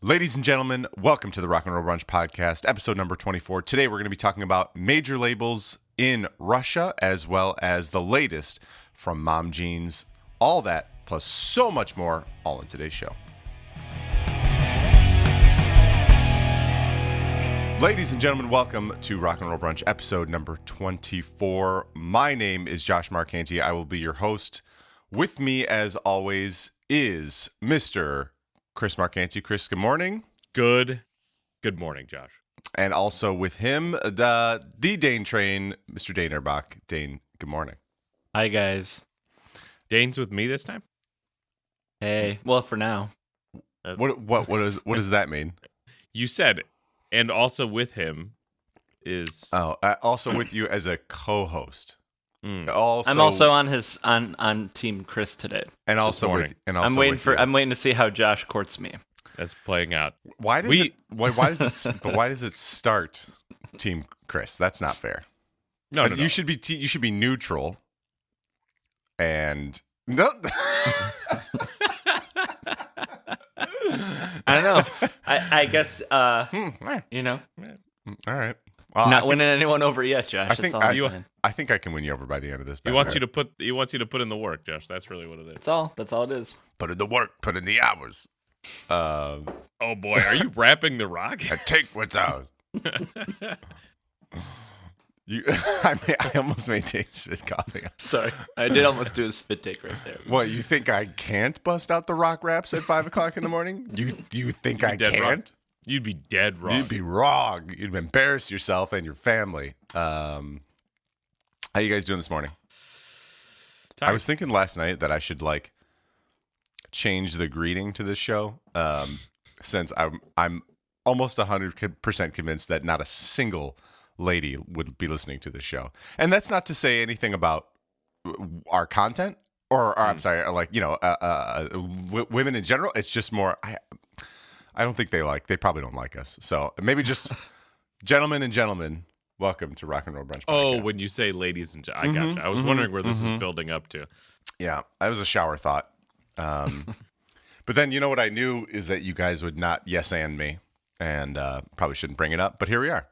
Ladies and gentlemen, welcome to the Rock and Roll Brunch podcast, episode number 24. Today we're going to be talking about major labels in Russia, as well as the latest from Mom Jeans. All that, plus so much more, all in today's show. Ladies and gentlemen, welcome to Rock and Roll Brunch, episode number 24. My name is Josh Marcanti. I will be your host. With me, as always, is Mr. Chris Marcanti. Chris, good morning. Good morning, Josh. And also with him, the Dane train, Mr. Dane Erbach. Dane, good morning. Hi, guys. Dane's with me this time? Hey. Well, for now. What does that mean? You said, and also with him is... Oh, also with you as a co-host. I'm also on Team Chris today. And also with, I'm waiting to see how Josh courts me. That's playing out. Why does it start Team Chris? That's not fair. No. You should be neutral. And no. I don't know. I guess you know. All right. Well, not winning anyone over yet, Josh. I think I can win you over by the end of this. He wants you to put in the work, Josh. That's really what it is. That's all it is. Put in the work. Put in the hours. Oh boy, are you rapping the rock? I take what's ours. I almost made Dane spit coffee. Sorry, I did almost do a spit take right there. What, you think I can't bust out the rock raps at 5 o'clock in the morning? You think I can't? Wrong. You'd be dead wrong. You'd be wrong. You'd embarrass yourself and your family. How you guys doing this morning? Tired. I was thinking last night that I should change the greeting to this show, since I'm almost 100% convinced that not a single lady would be listening to this show, and that's not to say anything about our content or I'm sorry, women in general. It's just more. I don't think they probably don't like us. So maybe just gentlemen, welcome to Rock and Roll Brunch podcast. Oh, when you say ladies and I gotcha. I was wondering where this is building up to. Yeah, that was a shower thought. But then you know what I knew is that you guys would not yes and me, and probably shouldn't bring it up. But here we are.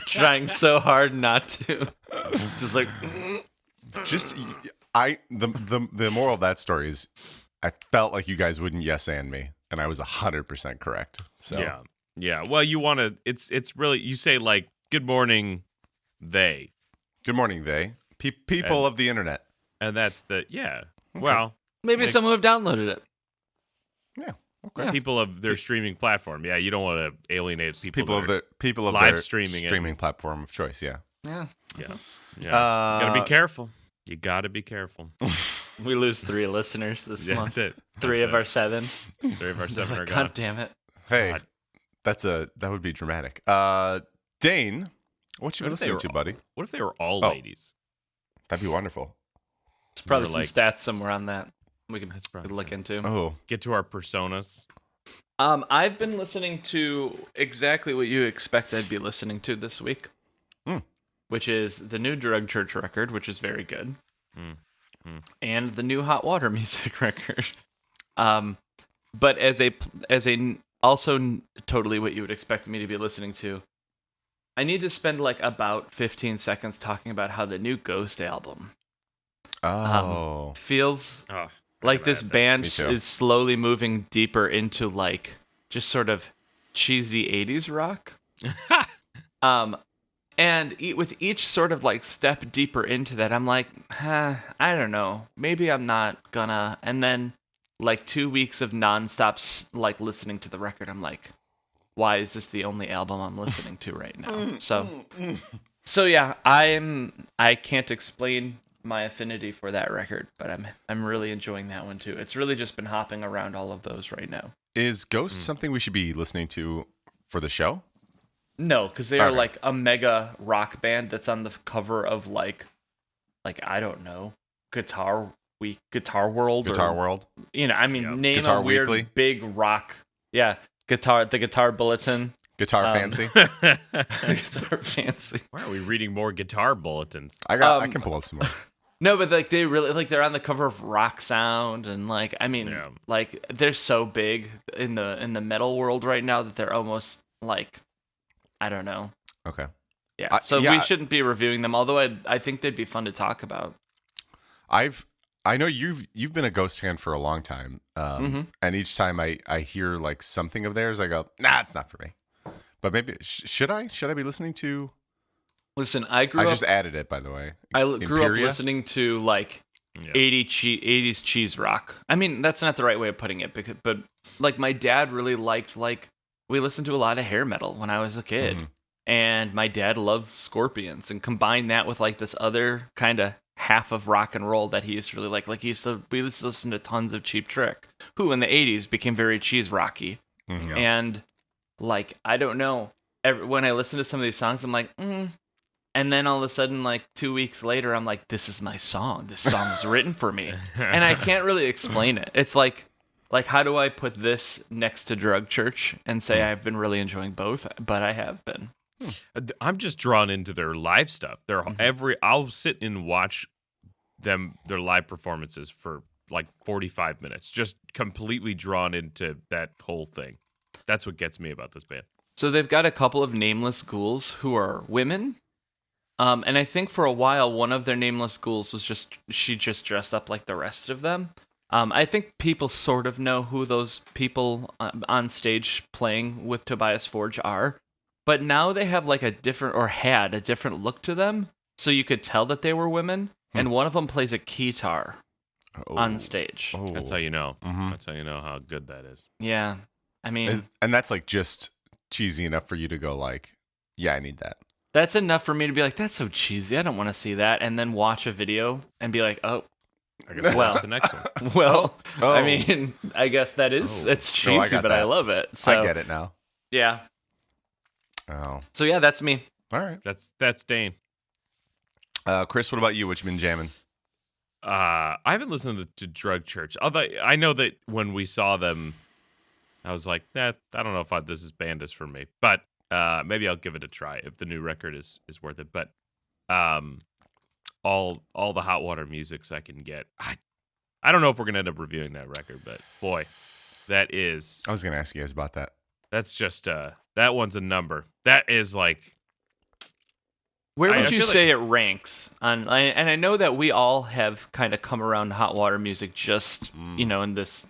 Trying so hard not to. The moral of that story is I felt like you guys wouldn't yes and me, and I was 100% correct. So yeah. Well, you want to. It's really, you say good morning, they. Good morning, they people of the internet, and that's the Okay. Well, maybe someone have downloaded it. Yeah. Okay. People of their streaming platform. Yeah, you don't want to alienate people of live their streaming platform of choice. Yeah. Yeah. You gotta be careful. You gotta be careful. We lose 3 listeners this month. That's it. Three of our 7. 3 of our 7 are gone. God damn it. Hey, God. that would be dramatic. Dane, what you been listening to, buddy? What if they were all ladies? That'd be wonderful. There's probably some stats somewhere on that we can look into. Oh, get to our personas. I've been listening to exactly what you expect I'd be listening to this week, which is the new Drug Church record, which is very good, and the new Hot Water music record. But as a also totally what you would expect me to be listening to, I need to spend about 15 seconds talking about how the new Ghost album feels like this band is slowly moving deeper into just sort of cheesy 80s rock. And with each sort of step deeper into that, I'm I don't know, maybe I'm not gonna. And then 2 weeks of nonstop listening to the record, I'm why is this the only album I'm listening to right now? So yeah, I can't explain my affinity for that record, but I'm really enjoying that one too. It's really just been hopping around all of those right now. Is Ghost something we should be listening to for the show? No, because they are a mega rock band that's on the cover of I don't know, Guitar World. Name Guitar a weird Weekly? Big rock. Yeah, the Guitar Bulletin. Guitar Fancy. Guitar Fancy. Why are we reading more guitar bulletins? I can pull up some more. No, but like they really like they're on the cover of Rock Sound, and like I mean, Yeah. like they're so big in the metal world right now that they're almost like I don't know. Okay. Yeah. So yeah, we shouldn't be reviewing them, although I think they'd be fun to talk about. I know you've been a Ghost fan for a long time, and each time I hear like something of theirs, I go, nah, it's not for me. But maybe should I be listening to? Listen, I just added it, by the way. grew up Imperia? listening to like Yeah. 80s cheese rock. I mean, that's not the right way of putting it, but like my dad really liked like we listened to a lot of hair metal when I was a kid. Mhm. And my dad loves Scorpions, and combine that with like this other kind of half of rock and roll that he used to really like. Like we used to listen to tons of Cheap Trick, who in the 80s became very cheese rocky. Mhm. And like I don't know, when I listen to some of these songs, I'm like, and then all of a sudden, like 2 weeks later, I'm like, this is my song. This song was written for me, and I can't really explain it. It's like how do I put this next to Drug Church and say I've been really enjoying both? But I have been. I'm just drawn into their live stuff. I'll sit and watch their live performances for like 45 minutes, just completely drawn into that whole thing. That's what gets me about this band. So they've got a couple of nameless ghouls who are women. And I think for a while, one of their nameless ghouls was she just dressed up like the rest of them. I think people sort of know who those people on stage playing with Tobias Forge are. But now they have like had a different look to them. So you could tell that they were women. And one of them plays a keytar on stage. Oh. That's how you know. Mhm. That's how you know how good that is. Yeah. I mean, And that's like just cheesy enough for you to go like, yeah, I need that. that's enough for me to be like, that's so cheesy. I don't want to see that. And then watch a video and be like, oh, I guess Well. that's the next one. well, Oh. I mean, I guess that is, Oh. it's No, I cheesy, got but I that. love it. So, I get it now. Yeah. Oh, So yeah, that's me. all right. That's Dane. Chris, what about you? What you been jamming? I haven't listened to Drug Church. Although I know that when we saw them, I was like, I don't know if this band is for me. But maybe I'll give it a try if the new record is worth it. But all the Hot Water Musics I can get. I don't know if we're gonna end up reviewing that record, but boy, that is I was gonna ask you guys about that. that's just that one's a number. That is like Where I would you feel say it ranks on? And I know that we all have kind of come around to hot water music, just in this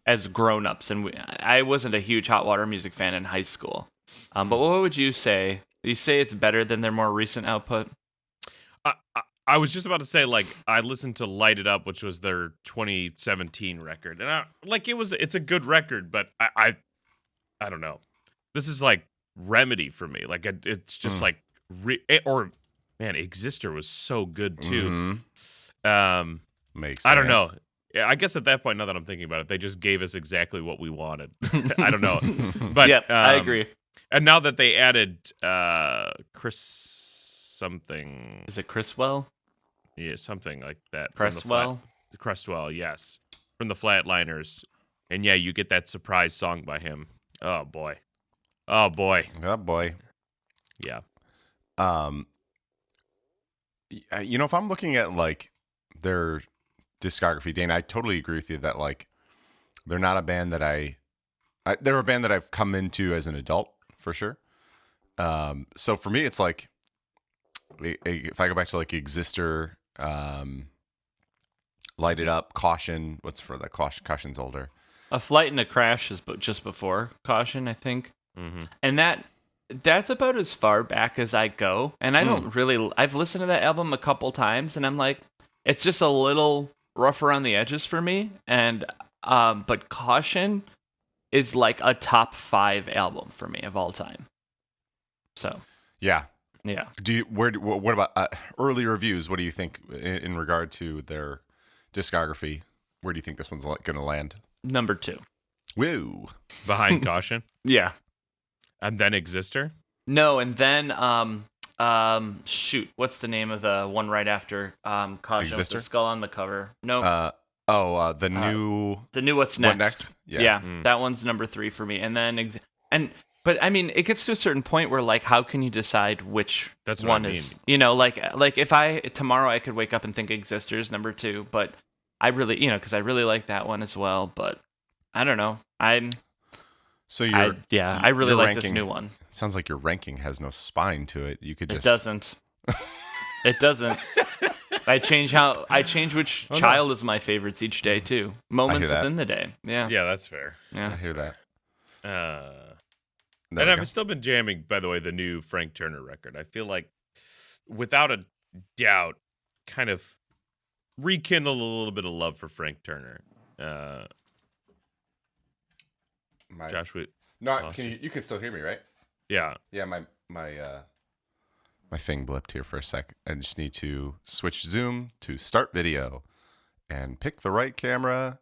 as grown-ups, and I wasn't a huge hot water music fan in high school. But what would you say? You say it's better than their more recent output? I was just about to say, like, I listened to Light It Up, which was their 2017 record, and it's a good record, but I don't know. This is like Remedy for me. Like, it's just like, man, Exister was so good too. Makes sense. I don't know. Yeah, I guess at that point, now that I'm thinking about it, they just gave us exactly what we wanted. I don't know, but Yep, I agree. And now that they added Chris something, Is it Chriswell? yeah, something like that. Cresswell? Cresswell, yes, from the Flatliners, and yeah, you get that surprise song by him. Oh boy, Oh boy. yeah. If I'm looking at like their discography, Dane, I totally agree with you that like they're not a band that they're a band that I've come into as an adult for sure. So for me, it's like if I go back to like Exister, Light It Up, Caution. What's for the Caution's older. A Flight and a Crash is just before Caution, I think. Mm-hmm. And that's about as far back as I go. And I don't really. I've listened to that album a couple times, and I'm like, it's just a little rough around the edges for me. And but Caution is like a top 5 album for me of all time. So Yeah. yeah. What about early reviews? What do you think in regard to their discography? Where do you think this one's going to land? Number 2. Woo. Behind Caution, Yeah. and then Exister. No, and then shoot, what's the name of the one right after Caution with Exister? the skull on the cover? No, The new the new What's Next. What Next? Yeah, Mm. that one's number 3 for me. And then and But I mean, it gets to a certain point where like, how can you decide which That's what one I mean. is? Like if tomorrow I could wake up and think Existor's number 2, but I really, because I really like that one as well. But I don't know. I really your like this ranking- new one. Sounds like your ranking has no spine to it. You could It just doesn't. It doesn't. I change which child is my favorites each day too. Moments that. within the day. Yeah. Yeah, that's fair. Yeah. I hear that. There And we I've go. still been jamming, by the way, the new Frank Turner record. I feel like, without a doubt, kind of rekindled a little bit of love for Frank Turner. Josh, No, lost you can still hear me, right? yeah. Yeah, my thing blipped here for a sec. I just need to switch zoom to start video and pick the right camera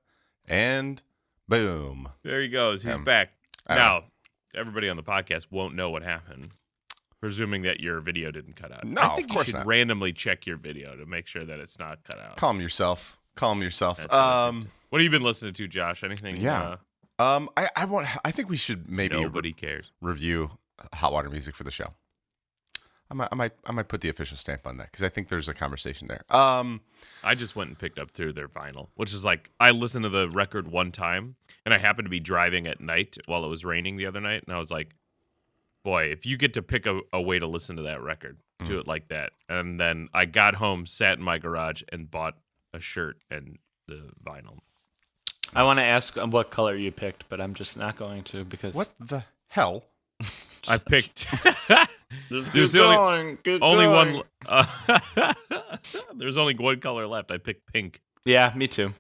and boom. There he goes. He's Um, back. I Now, everybody on the podcast won't know what happened, presuming that your video didn't cut out. No, I think of course you should not. randomly check your video to make sure that it's not cut out. Calm yourself. That's what have you been listening to, Josh? Anything? Yeah. I think we should maybe Nobody cares. review hot water music for the show. I might put the official stamp on that because I think there's a conversation there. I just went and picked up through their vinyl, which is like I listened to the record one time, and I happened to be driving at night while it was raining the other night, and I was like, "Boy, if you get to pick a way to listen to that record, do it like that." And then I got home, sat in my garage, and bought a shirt and the vinyl. I want to ask what color you picked, but I'm just not going to because what the hell? I picked. Just There's keep only- going, keep Only going. one. There's only one color left. I picked pink. Yeah, me too.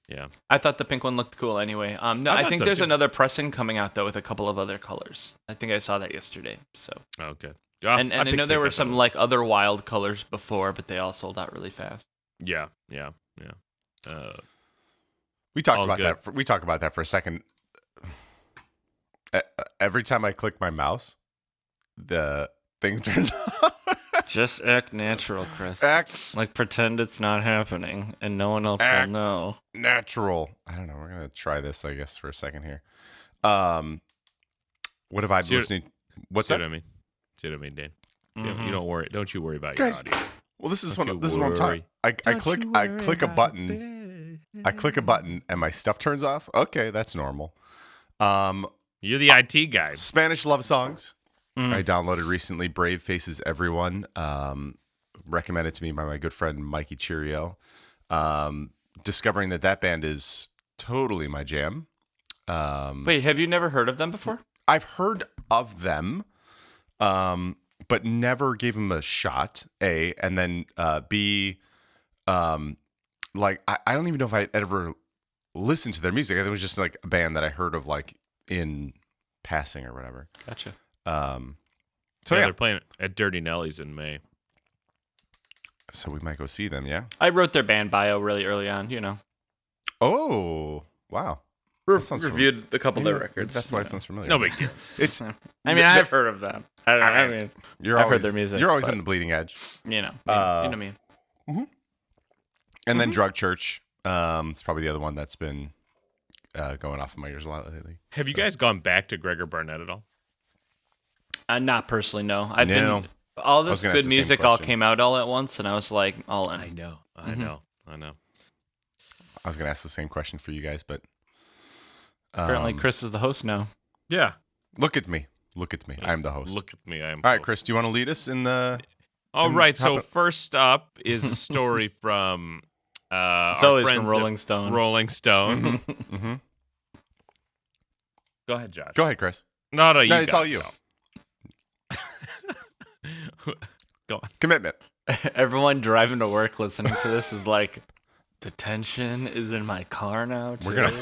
Yeah. I thought the pink one looked cool anyway. No, I I thought think so, there's too. another pressing coming out though with a couple of other colors. I think I saw that yesterday. So Okay. and I picked know there pink were on some that one. like other wild colors before, but they all sold out really fast. Yeah. We talked All about good. that. We talked about that for a second. Every time I click my mouse, the thing turns off. Just act natural, Chris. Act Like pretend it's not happening, and no one else will Act- know. natural. I don't know. We're gonna try this, I guess, for a second here. What have I been See what- listening? What's See that? what I mean? See what I mean, Dan? Mhm. You don't worry. Don't you worry about Guys, your audio. Well, this is Don't what you this is what I'm talking. I Don't click you I worry click a about button. it. I click a button and my stuff turns off. Okay, that's normal. You're the IT guy. Spanish love songs. Mm. I downloaded recently. Brave Faces Everyone. Recommended to me by my good friend Mikey Cheerio. Discovering that band is totally my jam. Wait, have you never heard of them before? I've heard of them, but never gave them a shot. A and then B, like I don't even know if I ever listened to their music. It was just like a band that I heard of like in passing or whatever. Gotcha. So Yeah, yeah, they're playing at Dirty Nelly's in May. so we might go see them. Yeah. I wrote their band bio really early on. Oh wow. That sounds Reviewed a couple of their Maybe records. That's why it sounds familiar. No big deal. It's I mean, I've heard of them. I mean, you're I've heard always, their music, You're always but- in the bleeding edge. you know me. And then Drug Church. It's probably the other one that's been going off of my ears a lot lately. Have you guys gone back to Gregor Barnett at all? Not personally, no. I've No. been all was this gonna good ask the same music all question. came out all at once, and I was like, all in. know. Mhm. I know. I was going to ask the same question for you guys, but Apparently, Chris is the host now. Yeah. look at me. Look at me. I'm the host. Look at me. I am. All right, host. Chris, do you want to lead us in the? All and right. hop So up- first up is a story from. It's our always friends from at Rolling Stone. Rolling Stone. Mm-hmm. Go ahead, Josh. Go ahead, Chris. No, No, you. it's got all it. you. Go on. Commitment. Everyone driving to work listening to this is like, the tension is in my car now. Too. We're gonna.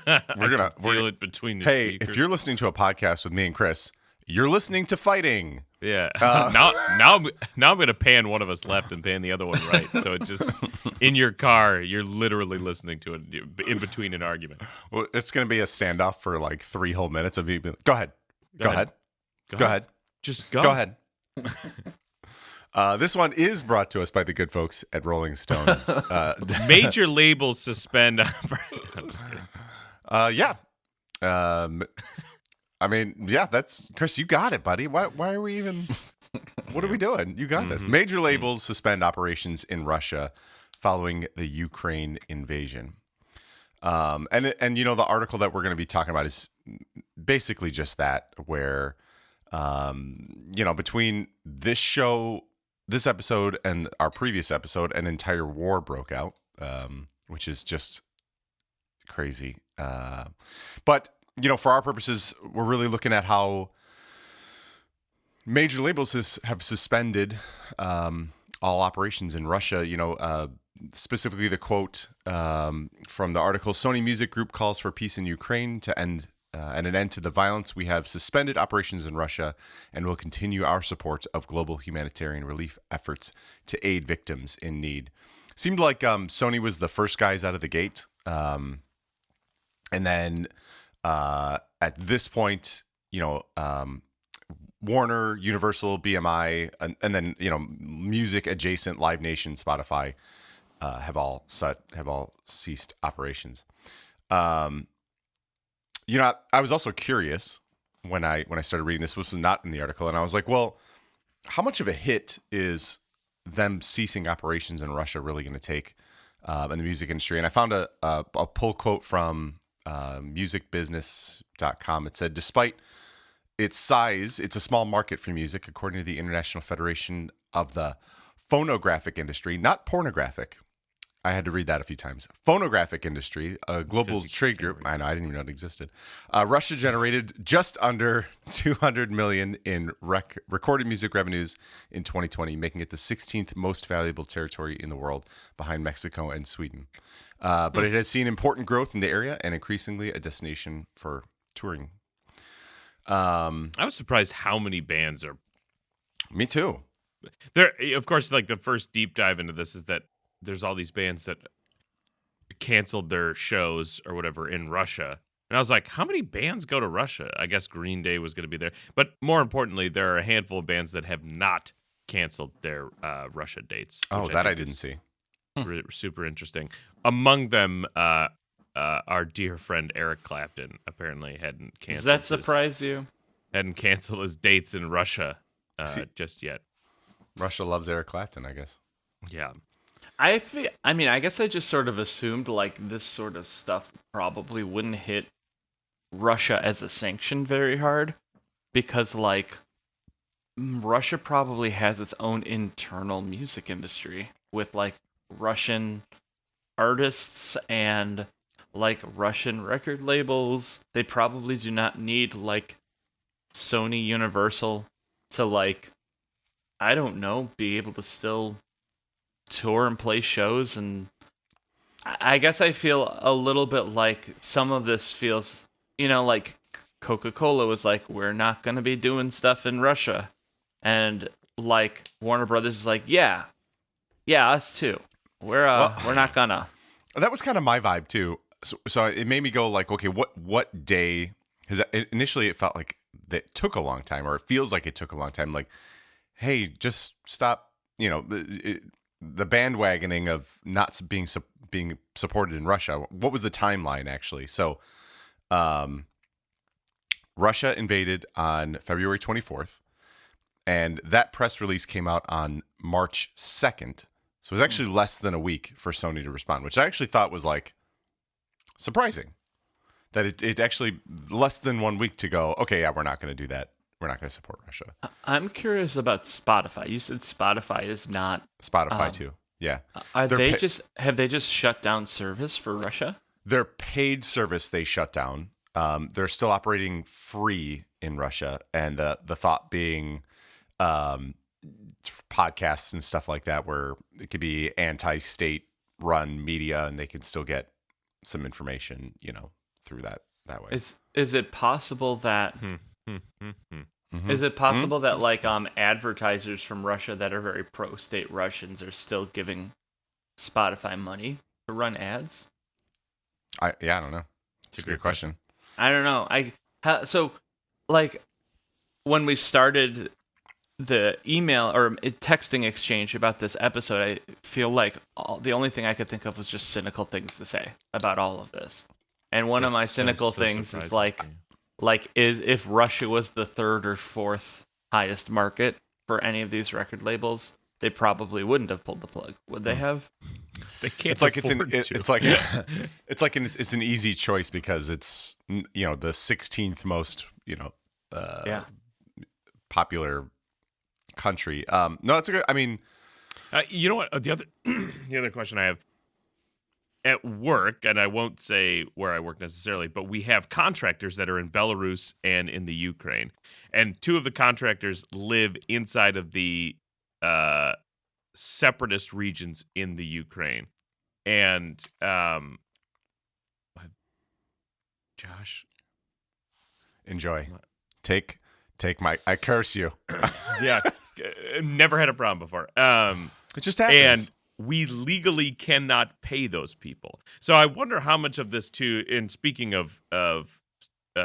I can feel it between the Hey, speakers. if you're listening to a podcast with me and Chris, you're listening to Fighting. Yeah. Now I'm gonna pan one of us left and pan the other one right. So it just in your car, you're literally listening to it in between an argument. Well, it's gonna be a standoff for like 3 whole minutes of you. Being, go ahead. Go ahead. Go ahead. Just go. Go ahead. This one is brought to us by the good folks at Rolling Stone. Major labels suspend. I'm just kidding. Yeah. I mean, yeah, that's Chris. You got it, buddy. Why are we even? What are we doing? You got this. Major labels suspend operations in Russia following the Ukraine invasion. And you know, the article that we're going to be talking about is basically just that, where you know, between this episode and our previous episode, an entire war broke out, which is just crazy. But you know, for our purposes, we're really looking at how major labels have suspended all operations in Russia. You know, specifically the quote from the article: Sony Music Group calls for peace in Ukraine to end and an end to the violence. We have suspended operations in Russia and will continue our support of global humanitarian relief efforts to aid victims in need. Seemed like Sony was the first guys out of the gate. And then at this point, you know, Warner, Universal, BMI, and then, you know, music adjacent Live Nation, Spotify have all ceased operations. You know, I was also curious when I started reading this. This was not in the article, and I was like, well, how much of a hit is them ceasing operations in Russia really going to take in the music industry? And I found a pull quote from musicbusiness.com. It said, despite its size, it's a small market for music, according to the International Federation of the Phonographic Industry, not pornographic. I had to read that a few times. Phonographic industry, a global trade group. I know, I didn't even know it existed. Russia generated just under $200 million in recorded music revenues in 2020, making it the 16th most valuable territory in the world, behind Mexico and Sweden. But it has seen important growth in the area and increasingly a destination for touring. I was surprised how many bands are. Me too. There, of course, like the first deep dive into this is that there's all these bands that canceled their shows or whatever in Russia. And I was like, how many bands go to Russia? I guess Green Day was going to be there. But more importantly, there are a handful of bands that have not canceled their Russia dates. Oh, that I didn't see. Super interesting. Among them, our dear friend Eric Clapton apparently hadn't canceled. Does that surprise you? Hadn't canceled his dates in Russia just yet. Russia loves Eric Clapton, I guess. Yeah. I guess I just sort of assumed like this sort of stuff probably wouldn't hit Russia as a sanction very hard, because like Russia probably has its own internal music industry with like Russian artists and like Russian record labels. They probably do not need like Sony Universal to like, I don't know, be able to still tour and play shows. And I guess I feel a little bit like some of this feels, you know, like Coca-Cola was like, we're not going to be doing stuff in Russia. And like Warner Brothers is like, yeah, us too. We're not gonna. That was kind of my vibe too. So it made me go like, okay, what day? Because initially it felt like that took a long time, or it feels like it took a long time. Like, hey, just stop. You know, the bandwagoning of not being supported in Russia. What was the timeline actually? So, Russia invaded on February 24th, and that press release came out on March 2nd. So it was actually less than a week for Sony to respond, which I actually thought was like surprising. That it actually less than 1 week to go, okay, yeah, we're not going to do that. We're not going to support Russia. I'm curious about Spotify. You said Spotify is not Spotify too. Yeah. Have they just shut down service for Russia? Their paid service they shut down. They're still operating free in Russia, and the thought being podcasts and stuff like that, where it could be anti-state run media and they can still get some information, you know, through that way. Is it possible that is it possible that like advertisers from Russia that are very pro-state Russians are still giving Spotify money to run ads? I don't know. It's a good question. I don't know. So like when we started the email or texting exchange about this episode, I feel like the only thing I could think of was just cynical things to say about all of this. And one of my cynical things is like Like, if Russia was the third or fourth highest market for any of these record labels, they probably wouldn't have pulled the plug, would they have? They can't. It's like afford to. it's an easy choice because it's the 16th most popular country. No, it's a good. I mean, You know what? The other question I have at work, and I won't say where I work necessarily, but we have contractors that are in Belarus and in the Ukraine, and two of the contractors live inside of the separatist regions in the Ukraine, and Josh, enjoy. Take my. I curse you. yeah, never had a problem before. It just happens. And we legally cannot pay those people. So I wonder how much of this too. And speaking of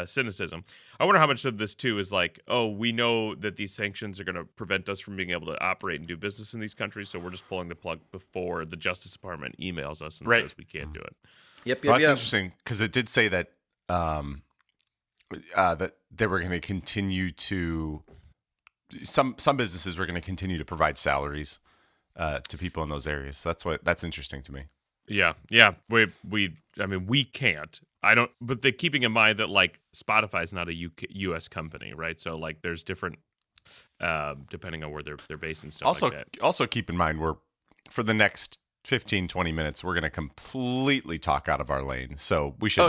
cynicism, I wonder how much of this too is like, oh, we know that these sanctions are going to prevent us from being able to operate and do business in these countries, so we're just pulling the plug before the Justice Department emails us and says we can't do it. Yep. Well, that's interesting because it did say that that they were going to continue to some businesses were going to continue to provide salaries to people in those areas. So that's interesting to me. Yeah. We can't. I don't. But they're keeping in mind that like Spotify is not a U.S. company, right? So like there's different depending on where they're based and stuff Also, like that. also keep in mind for the next 15, 20 minutes, we're going to completely talk out of our lane. So we should,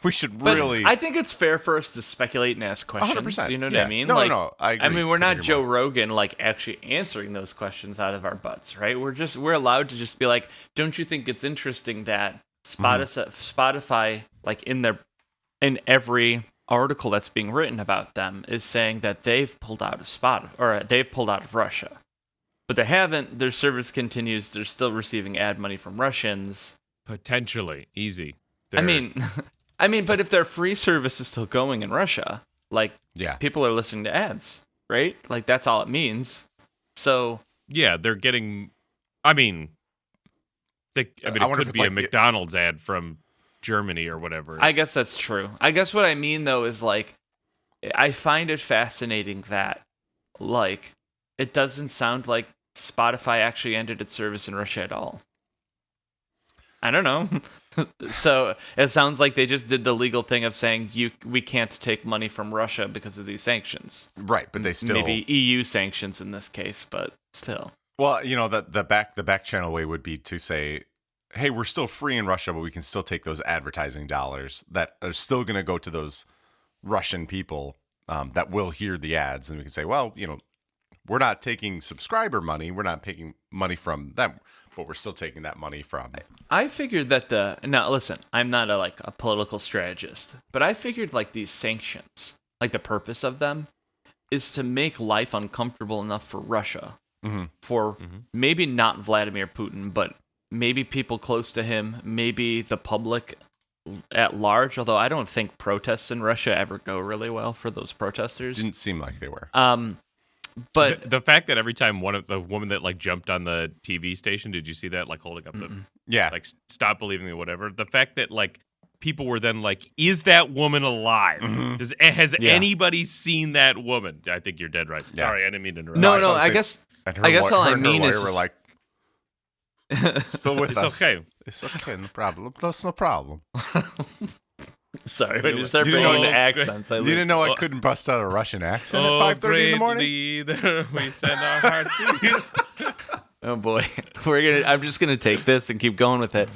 we should But really. I think it's fair for us to speculate and ask questions. 100%. You know what Yeah. I mean? No, like, no, I agree. I mean, we're Couldn't not agree Joe more. Rogan, like actually answering those questions out of our butts, right? We're allowed to just be like, don't you think it's interesting that Spotify, like in every article that's being written about them, is saying that they've pulled out of they've pulled out of Russia. But they haven't. Their service continues. They're still receiving ad money from Russians. Potentially easy. I mean, but if their free service is still going in Russia, like, people are listening to ads, right? Like, that's all it means. So yeah, they're getting. I mean, it could be a McDonald's ad from Germany or whatever. I guess that's true. I guess what I mean though is like, I find it fascinating that, like, it doesn't sound like Spotify actually ended its service in Russia at all. I don't know. So it sounds like they just did the legal thing of saying we can't take money from Russia because of these sanctions. Right, but they still maybe EU sanctions in this case, but still. Well, the back channel way would be to say, hey, we're still free in Russia, but we can still take those advertising dollars that are still going to go to those Russian people that will hear the ads, and we can say, well, we're not taking subscriber money. We're not taking money from them, but we're still taking that money from. I figured that now listen, I'm not a political strategist, but I figured like these sanctions, like the purpose of them is to make life uncomfortable enough for Russia, for maybe not Vladimir Putin, but maybe people close to him, maybe the public at large. Although I don't think protests in Russia ever go really well for those protesters. Didn't seem like they were. But the fact that every time the woman that like jumped on the TV station, did you see that, like holding up the like stop believing it, whatever? The fact that like people were then like, is that woman alive? Has anybody seen that woman? I think you're dead right. Sorry, I didn't mean to interrupt. No, I guess all I mean is we're like still with it's us. Okay. It's okay, no problem. That's no problem. Sorry, when you start bringing the accents, you didn't know I couldn't bust out a Russian accent at 5:30 in the morning? Leader, we send our hearts to you. Oh boy, I'm just gonna take this and keep going with it.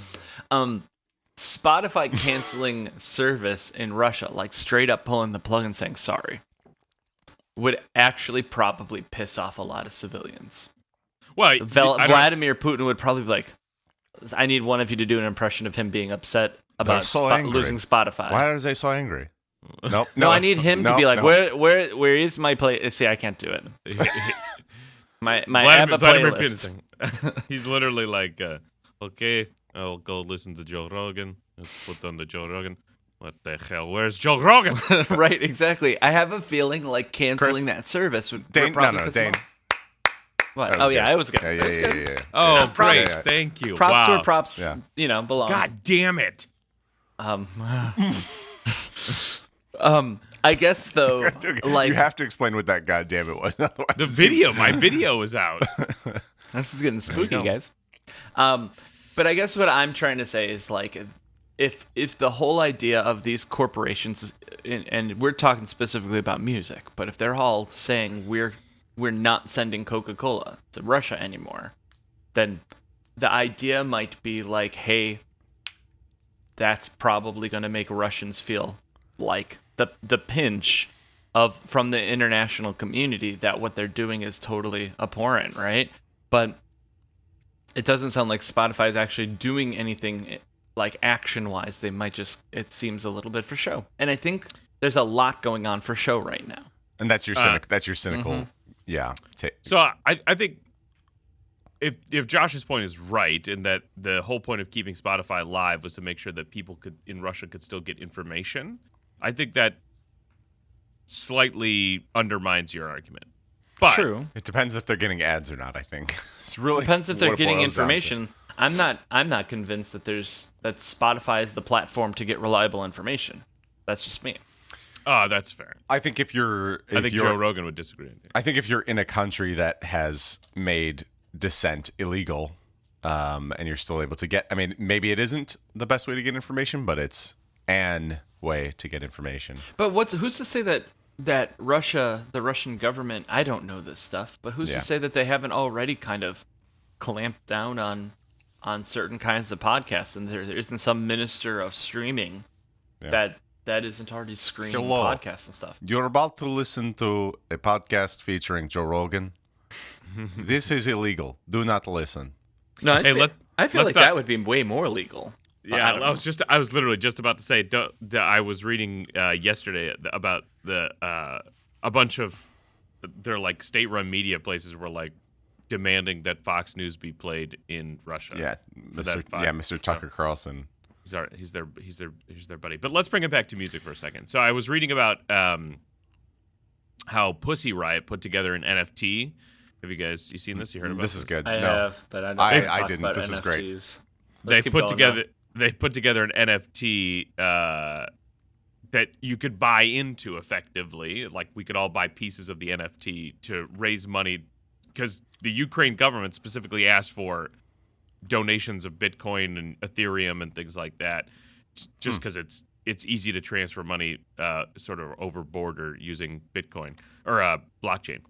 Spotify canceling service in Russia, like straight up pulling the plug and saying sorry, would actually probably piss off a lot of civilians. Well, Vladimir Putin would probably be like, I need one of you to do an impression of him being upset about losing Spotify. Why are they so angry? Nope. No, I need him to be like, where is my play? See, I can't do it. my Vladimir playlist. Putin. He's literally like, okay, I'll go listen to Joe Rogan. Let's put on the Joe Rogan. What the hell? Where's Joe Rogan? Right, exactly. I have a feeling like canceling that service would probably piss him off. What? Oh yeah, I was good. Yeah. Oh, great! Thank you. Props wow. where props, belong. God damn it! I guess though, like you have to explain what that goddamn it was. Otherwise The it seems- video, my video is out. this is getting spooky, go. guys. But I guess what I'm trying to say is like, if the whole idea of these corporations, and we're talking specifically about music, but if they're all saying we're not sending Coca-Cola to Russia anymore, then the idea might be like, hey, that's probably going to make Russians feel like the pinch from the international community that what they're doing is totally abhorrent, right? But it doesn't sound like Spotify is actually doing anything like action-wise. They might just, it seems a little bit for show. And I think there's a lot going on for show right now. And that's your cynical, yeah. So I think if Josh's point is right, in that the whole point of keeping Spotify live was to make sure that people in Russia could still get information, I think that slightly undermines your argument. But True. It depends if they're getting ads or not. I think it's really Depends if they're what it getting boils down to. information. I'm not convinced that Spotify is the platform to get reliable information. That's just me. Oh, that's fair. I think if you're, I think Joe Rogan would disagree. I think if you're in a country that has made dissent illegal, and you're still able to get, I mean, maybe it isn't the best way to get information, but it's an way to get information. But who's to say that Russia, the Russian government, I don't know this stuff, but who's Yeah. to say that they haven't already kind of clamped down on certain kinds of podcasts, and there isn't some minister of streaming Yeah. that isn't already screening Hello. podcasts and stuff. You're about to listen to a podcast featuring Joe Rogan. This is illegal. Do not listen. No, Hey, I feel let's like not- that would be way more legal. Yeah, don't I was literally just about to say. I was reading yesterday about a bunch of their like state-run media places were like demanding that Fox News be played in Russia. Yeah, For that Mr. fight. Yeah, Mr. Tucker Carlson. He's their buddy. But let's bring it back to music for a second. So I was reading about how Pussy Riot put together an NFT. Have you seen this? You heard about This is good. I No. have, but I don't I talk didn't. about This is great. NFTs. They Let's keep put going, together. They put together an NFT that you could buy into effectively. Like we could all buy pieces of the NFT to raise money, because the Ukraine government specifically asked for donations of Bitcoin and Ethereum and things like that, just because it's easy to transfer money sort of over border using Bitcoin or blockchain.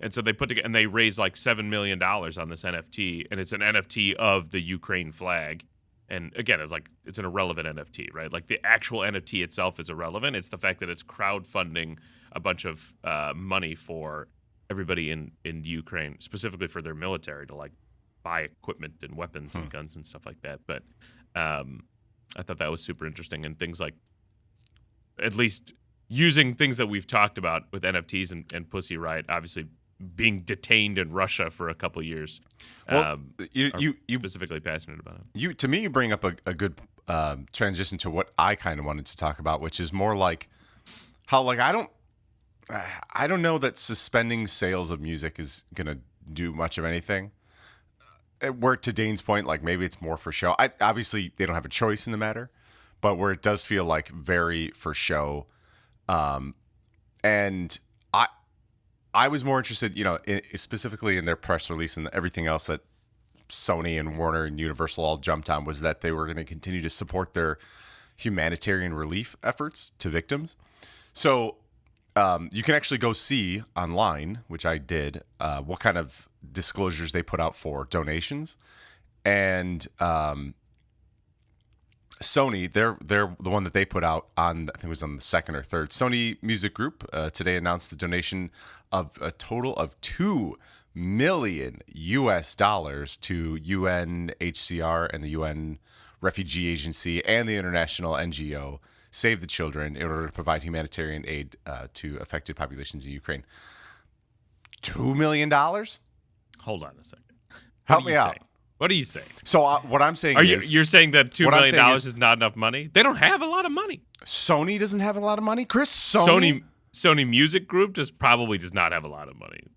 And so they put together and they raised like $7 million on this NFT, and it's an NFT of the Ukraine flag. And again, it's an irrelevant NFT, right? Like the actual NFT itself is irrelevant. It's the fact that it's crowdfunding a bunch of money for everybody in Ukraine, specifically for their military to like buy equipment and weapons and guns and stuff like that. But I thought that was super interesting, and things like at least using things that we've talked about with NFTs and Pussy Riot, obviously being detained in Russia for a couple years. Well, you specifically passionate about it. To me, you bring up a good transition to what I kind of wanted to talk about, which is more like how like I don't know that suspending sales of music is gonna do much of anything. Where to Dane's point, like maybe it's more for show. Obviously they don't have a choice in the matter, but where it does feel like very for show, and I was more interested, specifically in their press release and everything else that Sony and Warner and Universal all jumped on, was that they were going to continue to support their humanitarian relief efforts to victims. So you can actually go see online, which I did, what kind of disclosures they put out for donations. And Sony, they're the one that they put out on, I think it was on the 2nd or 3rd. Sony Music Group today announced the donation of a total of $2 million to UNHCR and the UN Refugee Agency and the international NGO Save the Children in order to provide humanitarian aid to affected populations in Ukraine. $2 million? Hold on a second. Help me out. Saying? What are you saying? So what I'm saying is, you're saying that $2 what I'm million saying is not enough money? They don't have a lot of money. Sony doesn't have a lot of money. Chris, Sony Music Group probably does not have a lot of money.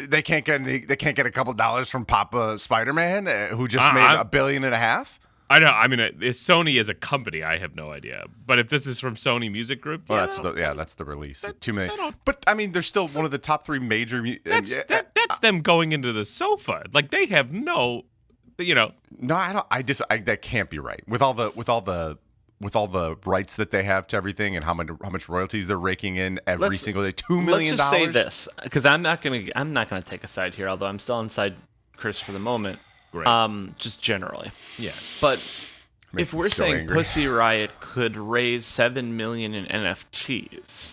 They can't get a couple dollars from Papa Spider-Man, who just made $1.5 billion. I know. I mean, Sony as a company, I have no idea. But if this is from Sony Music Group, Well, that's the release. 2 million. But I mean, they're still one of the top 3 major. That's them going into the sofa. Like they have no, No, I don't. That can't be right. With all the rights that they have to everything and how much royalties they're raking in every single day. $2 million. Let's just say this, because I'm not gonna take a side here, although I'm still on side Chris for the moment. Great. Just generally. Yeah. But Makes if me we're so saying angry. Pussy Riot could raise $7 million in NFTs,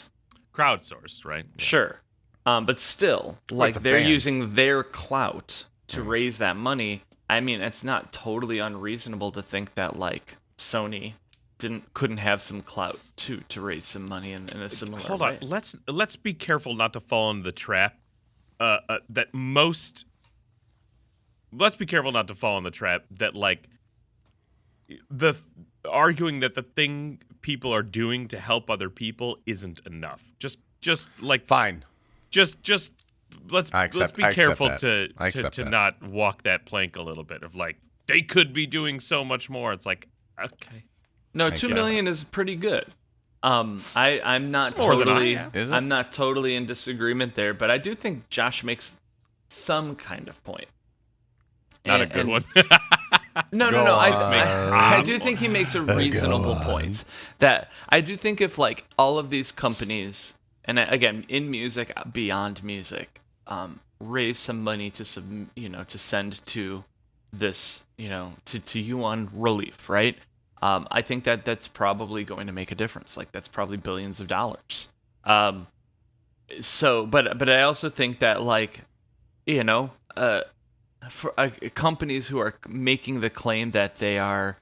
Crowdsourced, right? Yeah. sure. But still, like it's a they're band. using their clout to raise that money. I mean, it's not totally unreasonable to think that like Sony couldn't have some clout too to raise some money in a similar Hold way. on. Let's be careful not to fall into the trap that most. Let's be careful not to fall in the trap that like arguing that the thing people are doing to help other people isn't enough. Just like Fine. just let's I be accept careful that. to I accept to that. not walk that plank a little bit of like they could be doing so much more. It's like okay. No, Makes 2 sense. million is pretty good. I'm not It's more than I totally have. Is it? I'm not totally in disagreement there, but I do think Josh makes some kind of point. Not a And- good and- one. No, Go I on. do think he makes a reasonable point. That I do think if like all of these companies, and again in music, beyond music, raise some money to to send to this, to UN relief, right? I think that's probably going to make a difference. Like that's probably billions of dollars. But I also think that like, for companies who are making the claim that they are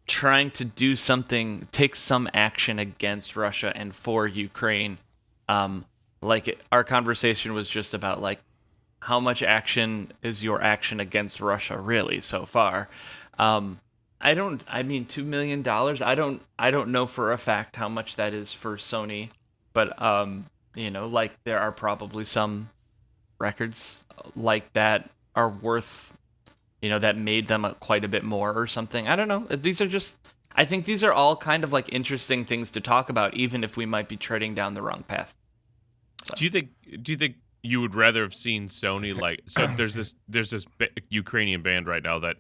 trying to do something, take some action against Russia and for Ukraine, our conversation was just about like how much action is your action against Russia really so far. I mean $2 million. I don't know for a fact how much that is for Sony, but like there are probably some records like that are worth, that made them quite a bit more or something. I don't know. I think these are all kind of like interesting things to talk about, even if we might be treading down the wrong path. Do you think you would rather have seen Sony like so there's this Ukrainian band right now that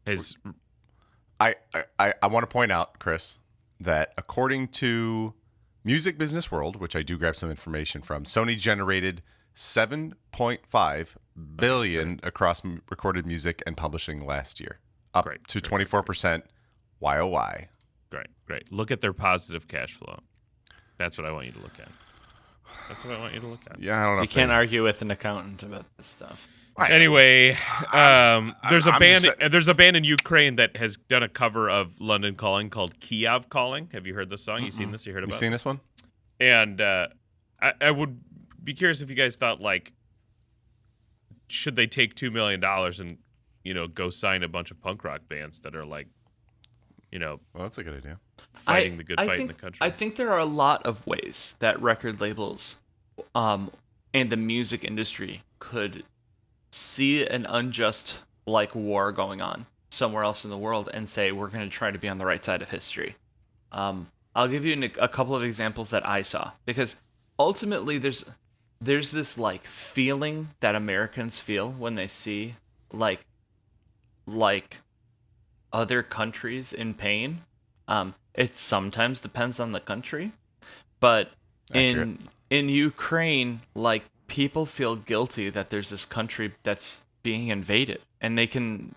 has I want to point out, Chris, that according to Music Business World, which I do grab some information from, Sony generated $7.5 billion across recorded music and publishing last year, up to 24%. YOY. Great. Look at their positive cash flow. That's what I want you to look at. Yeah, I don't know. You can't argue with an accountant about this stuff. Anyway, there's a I'm band. just There's a band in Ukraine that has done a cover of London Calling called Kiev Calling. Have you heard this song? You seen this? You heard about? You seen this one? And I would be curious if you guys thought like, should they take $2 million and go sign a bunch of punk rock bands that are like, Well, that's a good idea. fighting the good fight in the country? I think there are a lot of ways that record labels and the music industry could see an unjust like war going on somewhere else in the world and say we're going to try to be on the right side of history. I'll give you a couple of examples that I saw, because ultimately there's this like feeling that Americans feel when they see like other countries in pain. It sometimes depends on the country, but Accurate. in Ukraine, like people feel guilty that there's this country that's being invaded, and they can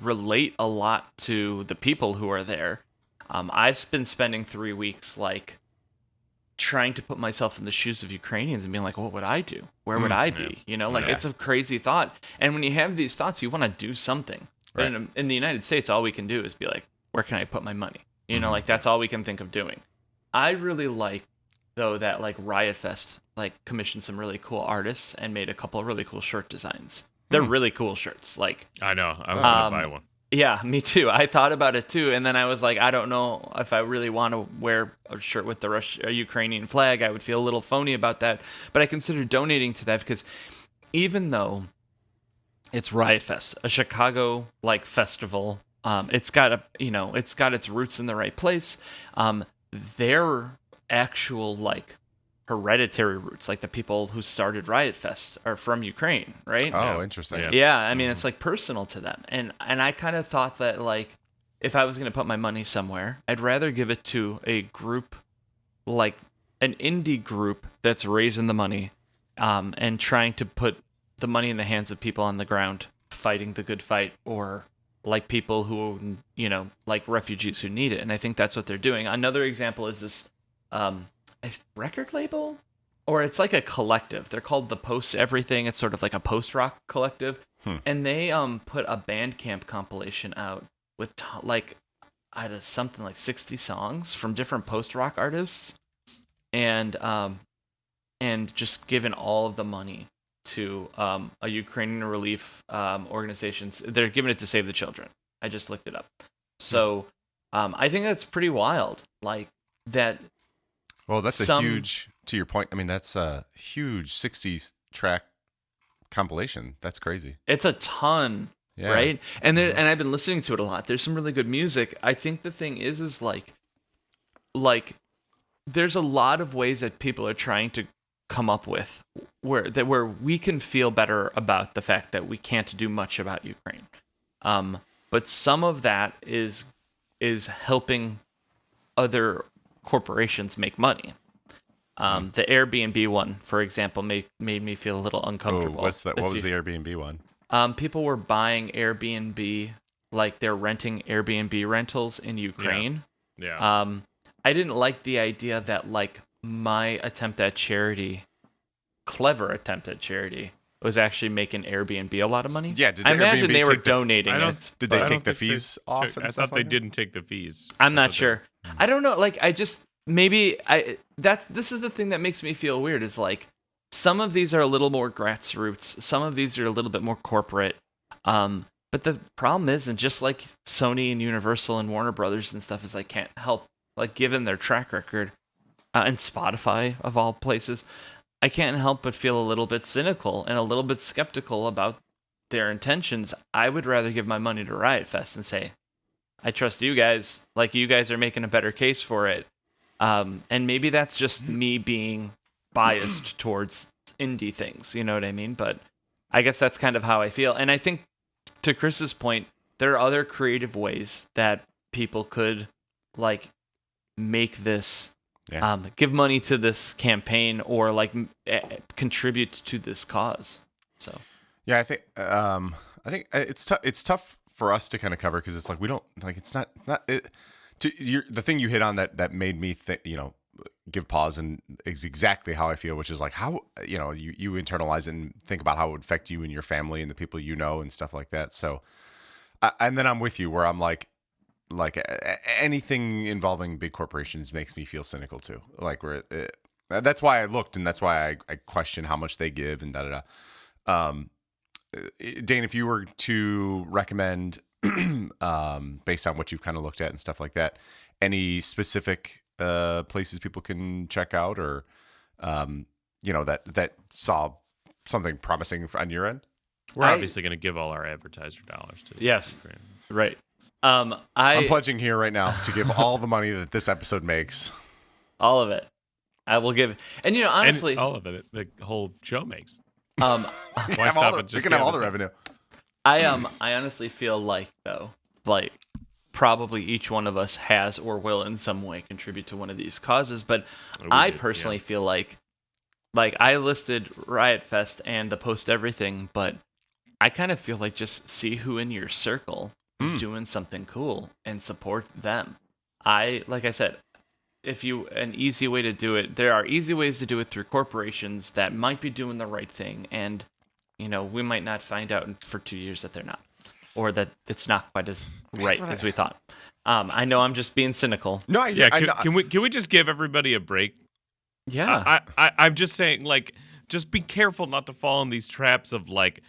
relate a lot to the people who are there. I've been spending 3 weeks like trying to put myself in the shoes of Ukrainians and being like, what would I do? Where would I be? It's a crazy thought. And when you have these thoughts, you want to do something. Right. In the United States, all we can do is be like, where can I put my money? Like that's all we can think of doing. I really like, though, that like Riot Fest like commissioned some really cool artists and made a couple of really cool shirt designs. They're really cool shirts. Like, I know. I was gonna buy one. yeah, me too. I thought about it too, and then I was like, I don't know if I really want to wear a shirt with the Ukrainian flag. I would feel a little phony about that. But I considered donating to that because even though it's Riot Fest, a Chicago like festival It's got it's got its roots in the right place. Their actual like hereditary roots, like the people who started Riot Fest, are from Ukraine, right? Oh, Yeah. interesting. Yeah. Yeah, I mean it's like personal to them, and I kind of thought that like if I was gonna put my money somewhere, I'd rather give it to a group like an indie group that's raising the money, and trying to put the money in the hands of people on the ground fighting the good fight, or like people who like refugees who need it, and I think that's what they're doing. Another example is this record label, or it's like a collective. They're called the Post Everything. It's sort of like a post rock collective, and they put a Bandcamp compilation out with like I don't something like 60 songs from different post rock artists, and just given all of the money to a Ukrainian relief organization. They're giving it to Save the Children. I just looked it up. So I think that's pretty wild. Like that. Well, that's a huge, to your point, I mean, that's a huge 60s track compilation. That's crazy. It's a ton, Yeah. right? And and I've been listening to it a lot. There's some really good music. I think the thing is like there's a lot of ways that people are trying to come up with where we can feel better about the fact that we can't do much about Ukraine. But some of that is helping other corporations make money. The Airbnb one, for example, made me feel a little uncomfortable. What's that? What was the Airbnb one? People were buying Airbnb, like they're renting Airbnb rentals in Ukraine. Yeah. I didn't like the idea that like my clever attempt at charity, was actually making Airbnb a lot of money. Yeah, did I imagine Airbnb they were take the- donating I don't- it. Did they I don't take the think they fees off? took- And I stuff thought they like that? didn't take the fees. I'm I not thought sure. I don't know. Like, I just this is the thing that makes me feel weird. Is like some of these are a little more grassroots. Some of these are a little bit more corporate. But the problem is, and just like Sony and Universal and Warner Brothers and stuff, is I can't help, like, given their track record, and Spotify of all places, I can't help but feel a little bit cynical and a little bit skeptical about their intentions. I would rather give my money to Riot Fest and say, I trust you guys. Like, you guys are making a better case for it. And maybe that's just me being biased towards indie things, you know what I mean? But I guess that's kind of how I feel. And I think, to Chris's point, there are other creative ways that people could, like, make this, give money to this campaign, or like contribute to this cause. So yeah, I think it's tough for us to kind of cover, because it's like we don't, like, it's not it. The thing you hit on that made me think, give pause, and is exactly how I feel, which is like how you internalize it and think about how it would affect you and your family and the people you know and stuff like that. So, and then I'm with you where I'm like anything involving big corporations makes me feel cynical too. Like that's why I looked, and that's why I question how much they give and da da da. Dane, if you were to recommend, based on what you've kind of looked at and stuff like that, any specific places people can check out, or that saw something promising on your end? We're obviously going to give all our advertiser dollars to Ukraine. Right. I'm pledging here right now to give all the money that this episode makes. All of it. I will give. And honestly, and all of it, the whole show makes. Why stop it? You can have all the revenue. I honestly feel like, though, like, probably each one of us has or will in some way contribute to one of these causes. But I personally feel like I listed Riot Fest and the Post Everything, but I kind of feel like just see who in your circle is doing something cool and support them. Like I said, an easy way to do it, there are easy ways to do it through corporations that might be doing the right thing, and we might not find out for 2 years that they're not, or that it's not quite as right as we thought. I know I'm just being cynical. No, can we just give everybody a break? Yeah, I'm just saying, like, just be careful not to fall in these traps of, like,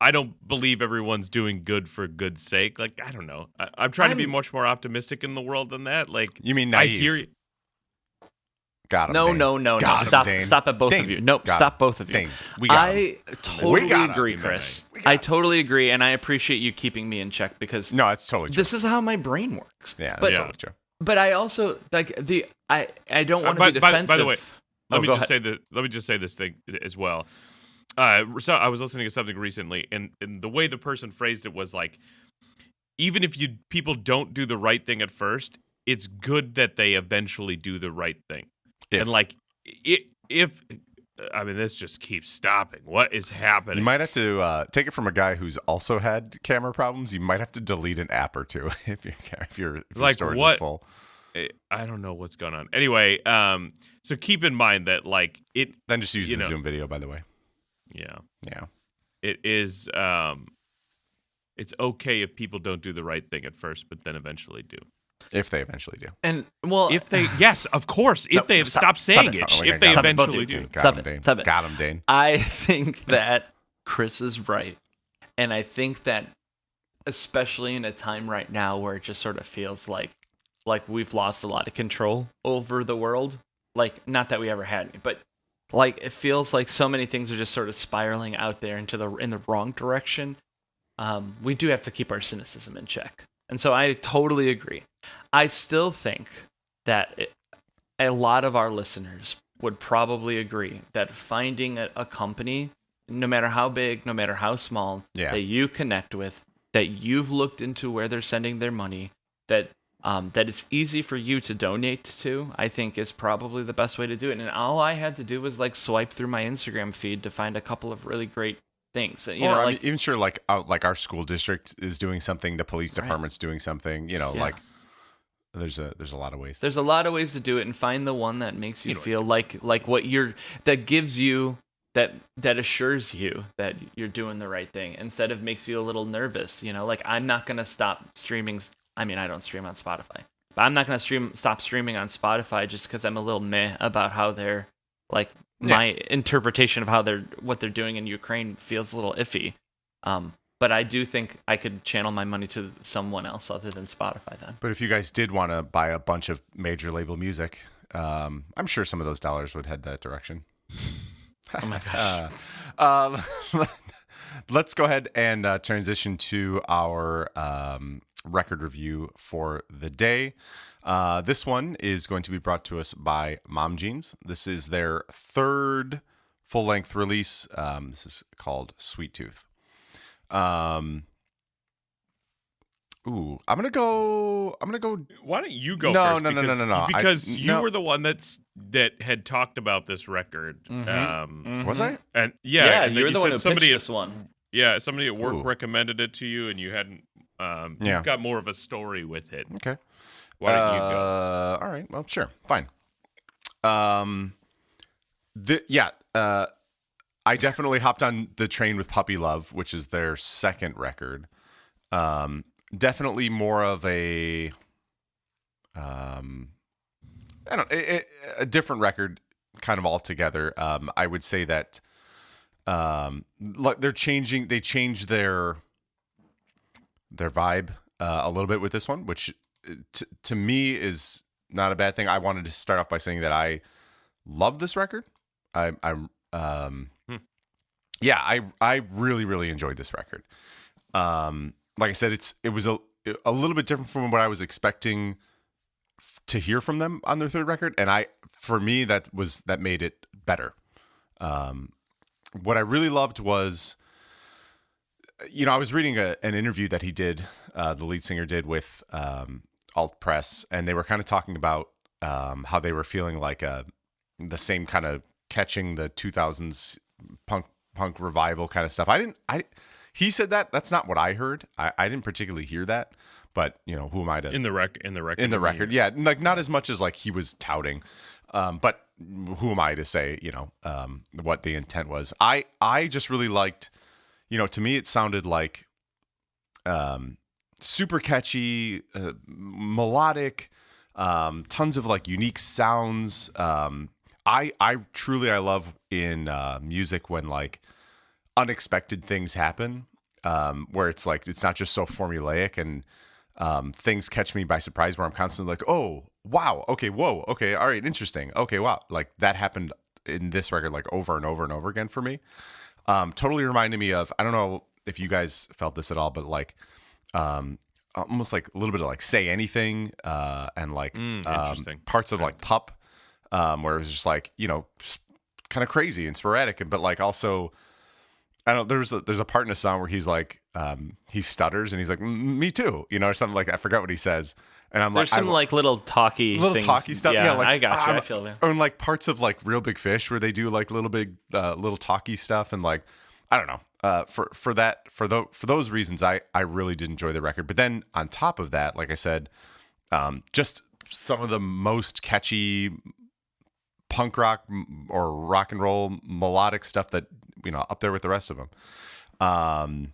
I don't believe everyone's doing good for good's sake. Like, I don't know. I'm trying to be much more optimistic in the world than that. Like, you mean naive? I hear you. Got him. No, Dane. no, no, no. Got him, Stop, Dane. stop at both Dane. of you. Nope, Got stop him. both of you. Dane. We got him. I totally got him. agree, Chris. got I him. totally agree, and I appreciate you keeping me in check because No, it's totally true. this is how my brain works. Yeah, but that's totally true. but I also like I don't want to be defensive. By the way, let me go just ahead. say this thing as well. So I was listening to something recently, and the way the person phrased it was like, even if people don't do the right thing at first, it's good that they eventually do the right thing. And like, if I mean, this just keeps stopping. What is happening? You might have to take it from a guy who's also had camera problems. You might have to delete an app or two if your Like storage what? is full. I don't know what's going on. Anyway, so keep in mind that like it. Then just use you the know, Zoom video, by the way. Yeah. Yeah. It is. It's okay if people don't do the right thing at first, but then eventually do. If they eventually do. And well, If they, yes, of course. If they stop saying it, Oh, if they got him. eventually do. Got Stop him, it. Dane. Stop it. Got him, Dane. I think that Chris is right. And I think that especially in a time right now where it just sort of feels like we've lost a lot of control over the world. Like, not that we ever had any, but like it feels like so many things are just sort of spiraling out there in the wrong direction. We do have to keep our cynicism in check. And so I totally agree. I still think that a lot of our listeners would probably agree that finding a company, no matter how big, no matter how small, that you connect with, that you've looked into where they're sending their money, that it's easy for you to donate to, I think is probably the best way to do it. And all I had to do was like swipe through my Instagram feed to find a couple of really great things. You know, I like mean, even sure, like our school district is doing something, the police department's doing something. You know, like there's a lot of ways. There's a lot of ways to do it, and find the one that makes you feel like what that gives you that assures you that you're doing the right thing instead of makes you a little nervous. You know, like I'm not gonna stop streaming. I mean, I don't stream on Spotify, but I'm not gonna stop streaming on Spotify just because I'm a little meh about how they're like my interpretation of what they're doing in Ukraine feels a little iffy. But I do think I could channel my money to someone else other than Spotify then. But if you guys did want to buy a bunch of major label music, I'm sure some of those dollars would head that direction. Oh my gosh. Let's go ahead and transition to our record review for the day. This one is going to be brought to us by Mom Jeans. This is their third full-length release. This is called Sweet Tooth. I'm gonna go. Why don't you go No, first? No. Because you were the one that had talked about this record. Was I? And Yeah, and then you're the one who somebody pitched this one. Yeah, somebody at work Ooh. recommended it to you, and you hadn't. You've got more of a story with it. Okay. Why don't you go? All right. Well, sure. Fine. I definitely hopped on the train with Puppy Love, which is their second record. Definitely more of a, a different record, kind of altogether. I would say that they're changing. They changed their vibe a little bit with this one, which to me is not a bad thing. I wanted to start off by saying that I love this record. I really, really enjoyed this record. Like I said, it was a little bit different from what I was expecting to hear from them on their third record, and for me that made it better. What I really loved was, I was reading an interview that he did, the lead singer did with Alt Press, and they were kind of talking about how they were feeling like the same kind of catching the 2000s punk revival kind of stuff. He said that's not what I heard. I didn't particularly hear that, but who am I to In the record. Yeah, like not as much as like he was touting, but who am I to say what the intent was? I just really liked, to me it sounded like super catchy, melodic, tons of like unique sounds. I love in music when like unexpected things happen, where it's like it's not just so formulaic and things catch me by surprise, where I'm constantly like, oh, wow, okay, whoa, okay, all right, interesting. Okay, wow. Like that happened in this record like over and over and over again for me. Totally reminded me of, I don't know if you guys felt this at all, but like almost like a little bit of like Say Anything and like interesting. parts of like Pup, where it was just like, kind of crazy and sporadic, but like also, I don't. There's a part in a song where he's like, he stutters and he's like, me too, or something like that. I forgot what he says, and I'm There's like, some like little talky stuff. Yeah, like I got you. I feel that. Or in like parts of like Real Big Fish where they do like little talky stuff, and like I don't know. For those reasons, I really did enjoy the record. But then on top of that, like I said, just some of the most catchy punk rock or rock and roll melodic stuff that up there with the rest of them. I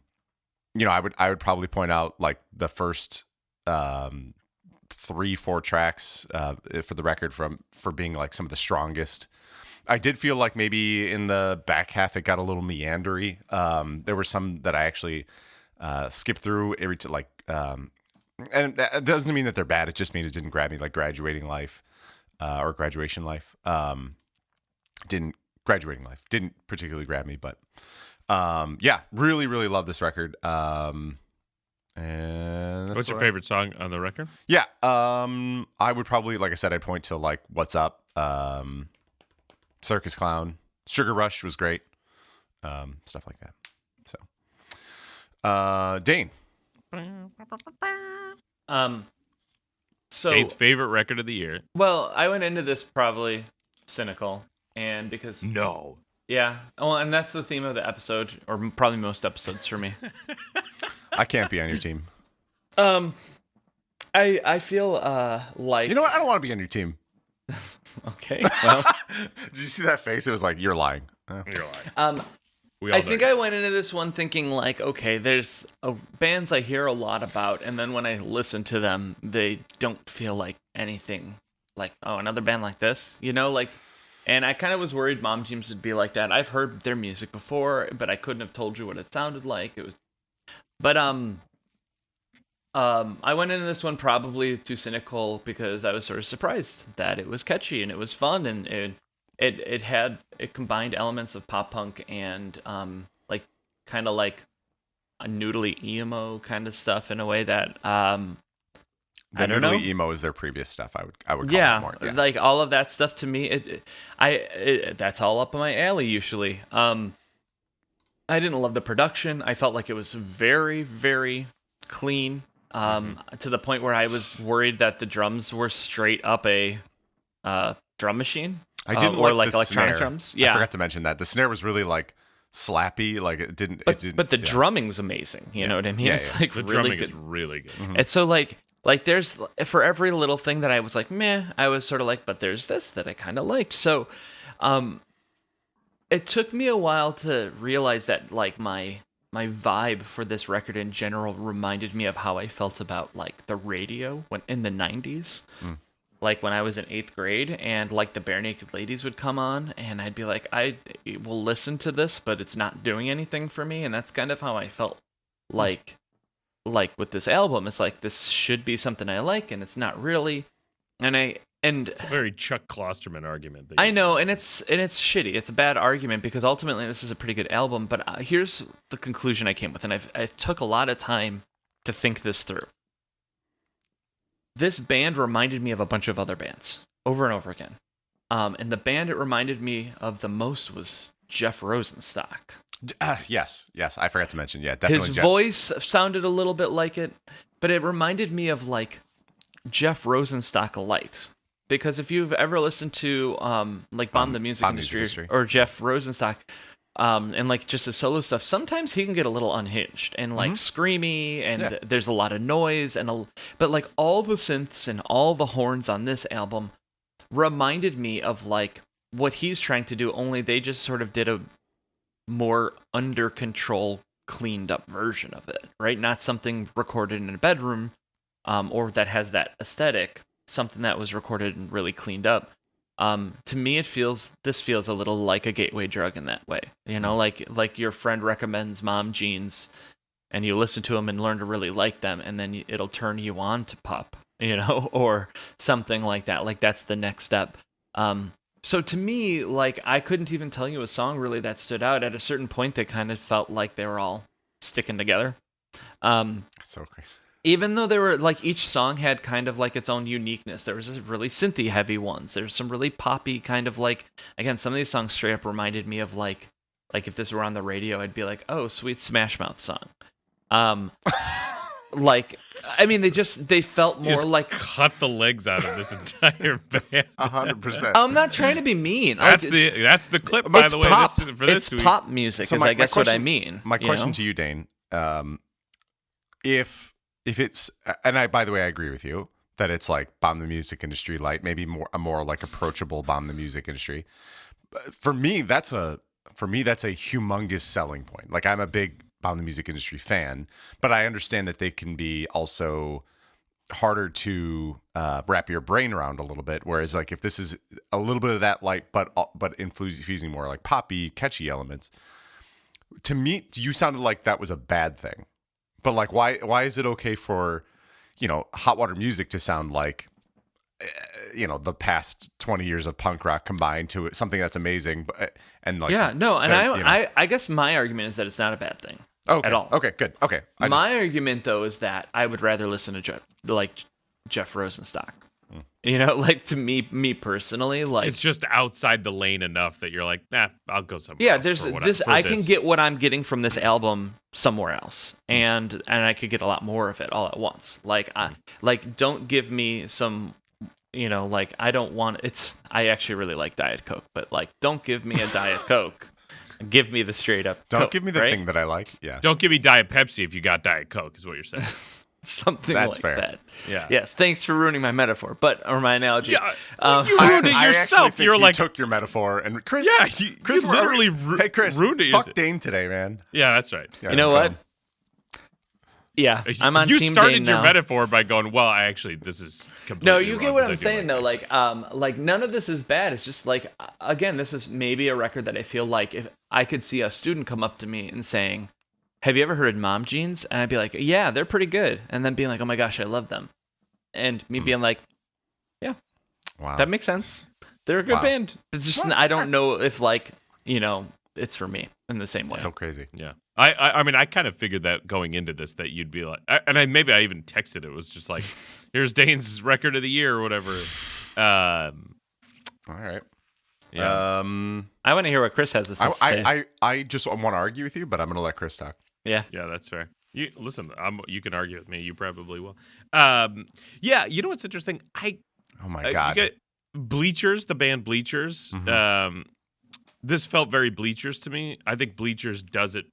would probably point out like the first 3-4 tracks for the record for being like some of the strongest. I did feel like maybe in the back half it got a little meandery. There were some that I actually skipped through and that doesn't mean that they're bad. It just means it didn't grab me, like Graduating Life or Graduation Life. Graduating Life didn't particularly grab me, but yeah, really, really love this record. And that's What's your favorite song on the record? Yeah, I would probably, like I said, I'd point to like What's Up, Circus Clown, Sugar Rush was great, stuff like that. So, Dane. So Dane's favorite record of the year. well, I went into this probably cynical, and because No. yeah, well, and that's the theme of the episode, or probably most episodes for me. I can't be on your team. I feel like You know what? I don't want to be on your team. okay. Well, Did you see that face? It was like, you're lying. You're lying. We all I think know. I went into this one thinking like, okay, there's bands I hear a lot about, and then when I listen to them, they don't feel like anything like, oh, another band like this, like. And I kind of was worried Mom Jeans would be like that. I've heard their music before, but I couldn't have told you what it sounded like. It was, but I went into this one probably too cynical because I was sort of surprised that it was catchy and it was fun, and it combined elements of pop punk and like kind of like a noodly emo kind of stuff in a way that The I don't know. noodly emo is their previous stuff. I would call Yeah, it more. Yeah. like all of that stuff to me, that's all up my alley usually. I didn't love the production. I felt like it was very, very clean. To the point where I was worried that the drums were straight up a drum machine. I didn't or like the electronic snare. drums. I Yeah, forgot to mention that the snare was really like slappy. Like it didn't. but the yeah. drumming's amazing. You know what I mean? Yeah, It's yeah. like The really drumming good. is really good. And so like there's for every little thing that I was like meh, I was sort of like, but there's this that I kind of liked. So, it took me a while to realize that like my vibe for this record in general reminded me of how I felt about like the radio when in the 90s. Like when I was in 8th grade and like the Bare Naked Ladies would come on and I'd be like, I will listen to this, but it's not doing anything for me. And that's kind of how I felt like with this album. It's like, this should be something I like and it's not really. And It's a very Chuck Klosterman argument. That I you- know, and it's shitty. It's a bad argument because ultimately this is a pretty good album. But here's the conclusion I came with, and I took a lot of time to think this through. This band reminded me of a bunch of other bands over and over again, and the band it reminded me of the most was Jeff Rosenstock. Yes. I forgot to mention. Yeah, definitely. His Jeff. voice sounded a little bit like it, but it reminded me of like Jeff Rosenstock light. Because if you've ever listened to like Bomb the Music Bomb Music Industry Industry. or Jeff Rosenstock, and like just his solo stuff, sometimes he can get a little unhinged and like screamy, and Yeah. there's a lot of noise but like all the synths and all the horns on this album reminded me of like what he's trying to do, only they just sort of did a more under control, cleaned up version of it, right? Not something recorded in a bedroom, or that has that aesthetic. Something that was recorded and really cleaned up. To me, this feels a little like a gateway drug in that way. Like your friend recommends Mom Jeans, and you listen to them and learn to really like them, and then it'll turn you on to pop or something like that. Like that's the next step. So to me, like I couldn't even tell you a song really that stood out. At a certain point, they kind of felt like they were all sticking together. That's so crazy. Even though they were like each song had kind of like its own uniqueness. There was this really synthy heavy ones. There's some really poppy kind of like, again, some of these songs straight up reminded me of like if this were on the radio, I'd be like, oh, sweet Smash Mouth song. Like, I mean, they felt You more just like. cut the legs out of this entire band. 100%. I'm not trying to be mean. That's Like, that's the clip, by the way. pop. For this It's week. pop music, So is my- I guess my what I question- mean. My you question know? to you, Dane, if it's, and I, by the way, I agree with you that it's like bomb the music industry light, maybe a more like approachable bomb the music industry. But for me, that's a humongous selling point. Like I'm a big bomb the music industry fan, but I understand that they can be also harder to wrap your brain around a little bit. Whereas like if this is a little bit of that light, but infusing more like poppy, catchy elements, to me, you sounded like that was a bad thing. But like, why is it okay for, hot water music to sound like, the past 20 years of punk rock combined to something that's amazing, and like, Yeah, no, and that, I guess my argument is that it's not a bad thing. okay, at all. Okay, good. Okay, My argument though is that I would rather listen to Jeff Rosenstock. Like to me personally, like It's just outside the lane enough that you're like, nah, I'll go somewhere. yeah, else there's for what this. for I can this. get what I'm getting from this album somewhere else, and I could get a lot more of it all at once. Like, don't give me some, like I don't want. I actually really like Diet Coke, but like, don't give me a Diet Coke. Give me the straight up. don't Coke, give me the right? thing that I like. Yeah, Don't give me Diet Pepsi if you got Diet Coke, is what you're saying. Something That's like fair. that. Yeah. Yes. Thanks for ruining my metaphor, or my analogy. Yeah, Um, you ruined it I actually yourself. think You're you like, took your metaphor, and Chris. yeah, Chris you literally hey Chris, ruined it. fuck Dane today, man. Yeah, that's right. Yeah, You know boom. what? Yeah, I'm on You Team started Dane your now. metaphor by going, well, this is completely No, you get wrong what 'cause I I'm do saying though. that. Like none of this is bad. It's just like again, this is maybe a record that I feel like if I could see a student come up to me and saying, "Have you ever heard Mom Jeans?" and I'd be like, "Yeah, they're pretty good," and then being like, "Oh my gosh, I love them," and me being like, "Yeah, Wow. that makes sense. They're a good Wow. band." It's just I don't know if it's for me in the same way. So crazy. Yeah. I mean, I kind of figured that going into this that you'd be like, maybe I even texted it. It was just like, here's Dane's record of the year or whatever. All right. Yeah. I want to hear what Chris has to say. I just want to argue with you, but I'm going to let Chris talk. Yeah. Yeah, that's fair. You listen. You can argue with me. You probably will. Yeah. You know what's interesting? Oh my God. You get Bleachers, the band Bleachers. Mhm. This felt very Bleachers to me. I think Bleachers does it.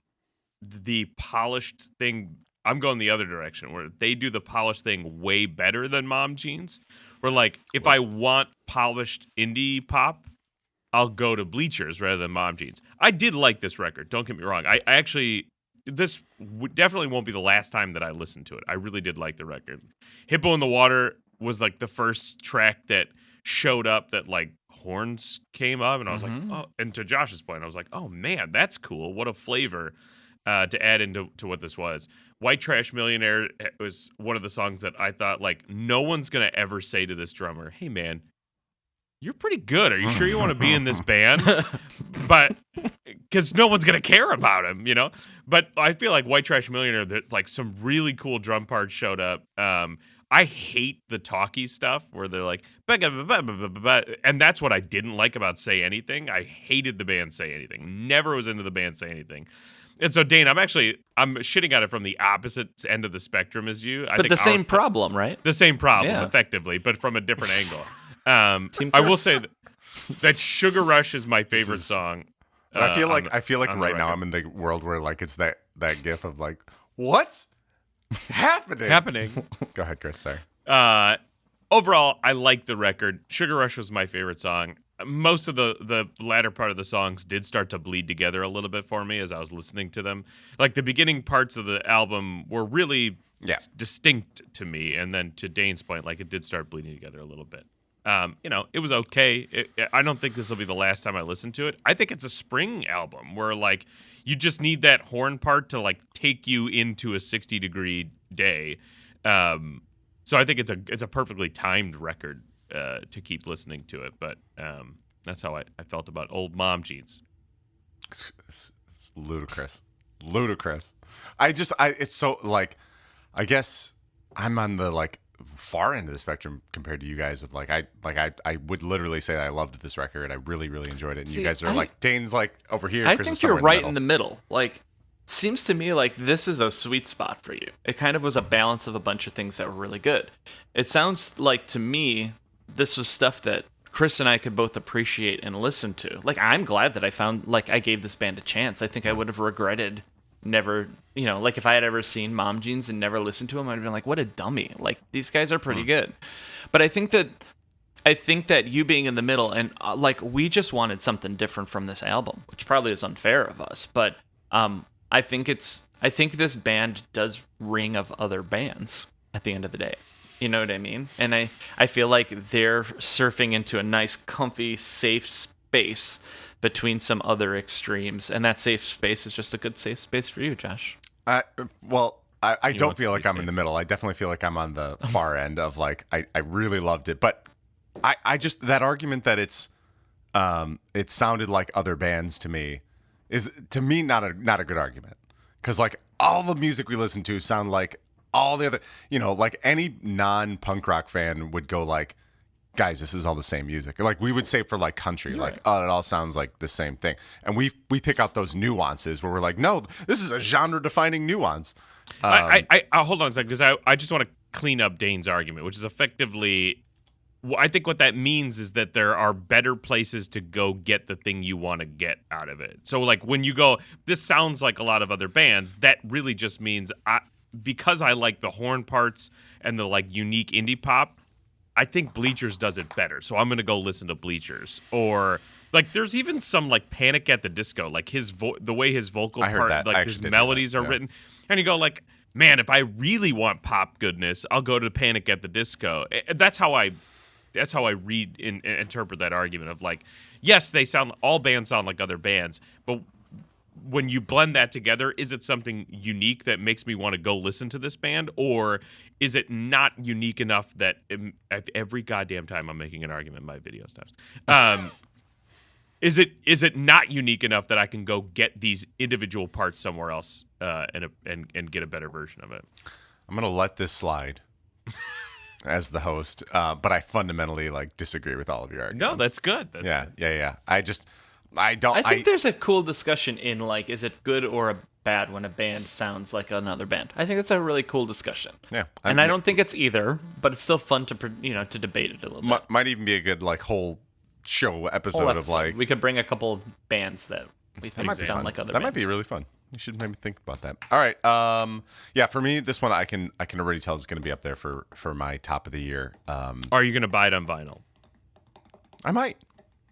The polished thing. I'm going the other direction where they do the polished thing way better than Mom Jeans. Where like if I want polished indie pop, I'll go to Bleachers rather than Mom Jeans. I did like this record. Don't get me wrong. I actually this definitely won't be the last time that I listen to it. I really did like the record. Hippo in the Water was like the first track that showed up that like horns came up, and I was like, oh. And to Josh's point, I was like, oh man, that's cool. What a flavor to add into what this was. White Trash Millionaire was one of the songs that I thought like no one's gonna ever say to this drummer, hey man, you're pretty good. Are you sure you want to be in this band? But because no one's gonna care about him, But I feel like White Trash Millionaire, that like some really cool drum parts showed up. I hate the talky stuff where they're like, and that's what I didn't like about Say Anything. I hated the band Say Anything. Never was into the band Say Anything. And so, Dane, I'm shitting at it from the opposite end of the spectrum as you. But the same problem, right? The same problem, Yeah. effectively, but from a different angle. I will say that Sugar Rush is my favorite song. I feel like on the right now record. I'm in the world where like it's that gif of like, what's happening? Go ahead, Chris. Sorry. Overall, I like the record. Sugar Rush was my favorite song. Most of the latter part of the songs did start to bleed together a little bit for me as I was listening to them. Like the beginning parts of the album were really distinct to me, and then to Dane's point, like it did start bleeding together a little bit. It was okay. I don't think this will be the last time I listen to it. I think it's a spring album where like you just need that horn part to like take you into a 60-degree day. So I think it's a perfectly timed record to keep listening to it. But that's how I felt about Old Mom Jeans. It's ludicrous. It's so like, I guess I'm on the like far end of the spectrum compared to you guys. Of like, I would literally say that I loved this record. I really, really enjoyed it. And See, you guys are like, Dane's like over here. I Chris think is you're somewhere right in the middle. Like, seems to me like this is a sweet spot for you. It kind of was a balance of a bunch of things that were really good. It sounds like to me this was stuff that Chris and I could both appreciate and listen to. Like, I'm glad that I gave this band a chance. I think I would have regretted never, like if I had ever seen Mom Jeans and never listened to them, I'd have been like, what a dummy. Like, these guys are pretty good. But I think that you being in the middle and like we just wanted something different from this album, which probably is unfair of us. But I think this band does ring of other bands at the end of the day. You know what I mean? And I feel like they're surfing into a nice, comfy, safe space between some other extremes. And that safe space is just a good safe space for you, Josh. I don't feel like I'm safe. in the middle. I definitely feel like I'm on the far end of like, I really loved it. But I just, that argument that it sounded like other bands to me is, to me, not a good argument. Because like all the music we listen to sound like all the other, like any non-punk rock fan would go like, guys, this is all the same music. Or like we would say for like country, like, oh, it all sounds like the same thing. And we pick out those nuances where we're like, no, this is a genre-defining nuance. I hold on a second, because I just want to clean up Dane's argument, which is effectively, I think what that means is that there are better places to go get the thing you want to get out of it. So like when you go, this sounds like a lot of other bands, that really just means because I like the horn parts and the like unique indie pop, I think Bleachers does it better. So I'm going to go listen to Bleachers. Or like there's even some like Panic at the Disco, like the way his vocal I heard part, that. like I his actually did hear melodies that, are yeah. written. And you go like, man, if I really want pop goodness, I'll go to Panic at the Disco. That's how I read and interpret that argument of like, yes, all bands sound like other bands, but when you blend that together, is it something unique that makes me want to go listen to this band, or is it not unique enough that every goddamn time I'm making an argument in my video stuff, is it not unique enough that I can go get these individual parts somewhere else and get a better version of it? I'm going to let this slide as the host, but I fundamentally like disagree with all of your arguments. No, that's good. Yeah. I think there's a cool discussion in like, is it good or bad when a band sounds like another band? I think that's a really cool discussion. Yeah, and I don't think it's either, but it's still fun to to debate it a little bit. Might even be a good like whole episode of like, we could bring a couple of bands that we think sound like other bands. That might be really fun. You should maybe think about that. All right. Yeah, for me, this one I can already tell is going to be up there for my top of the year. Are you going to buy it on vinyl? I might.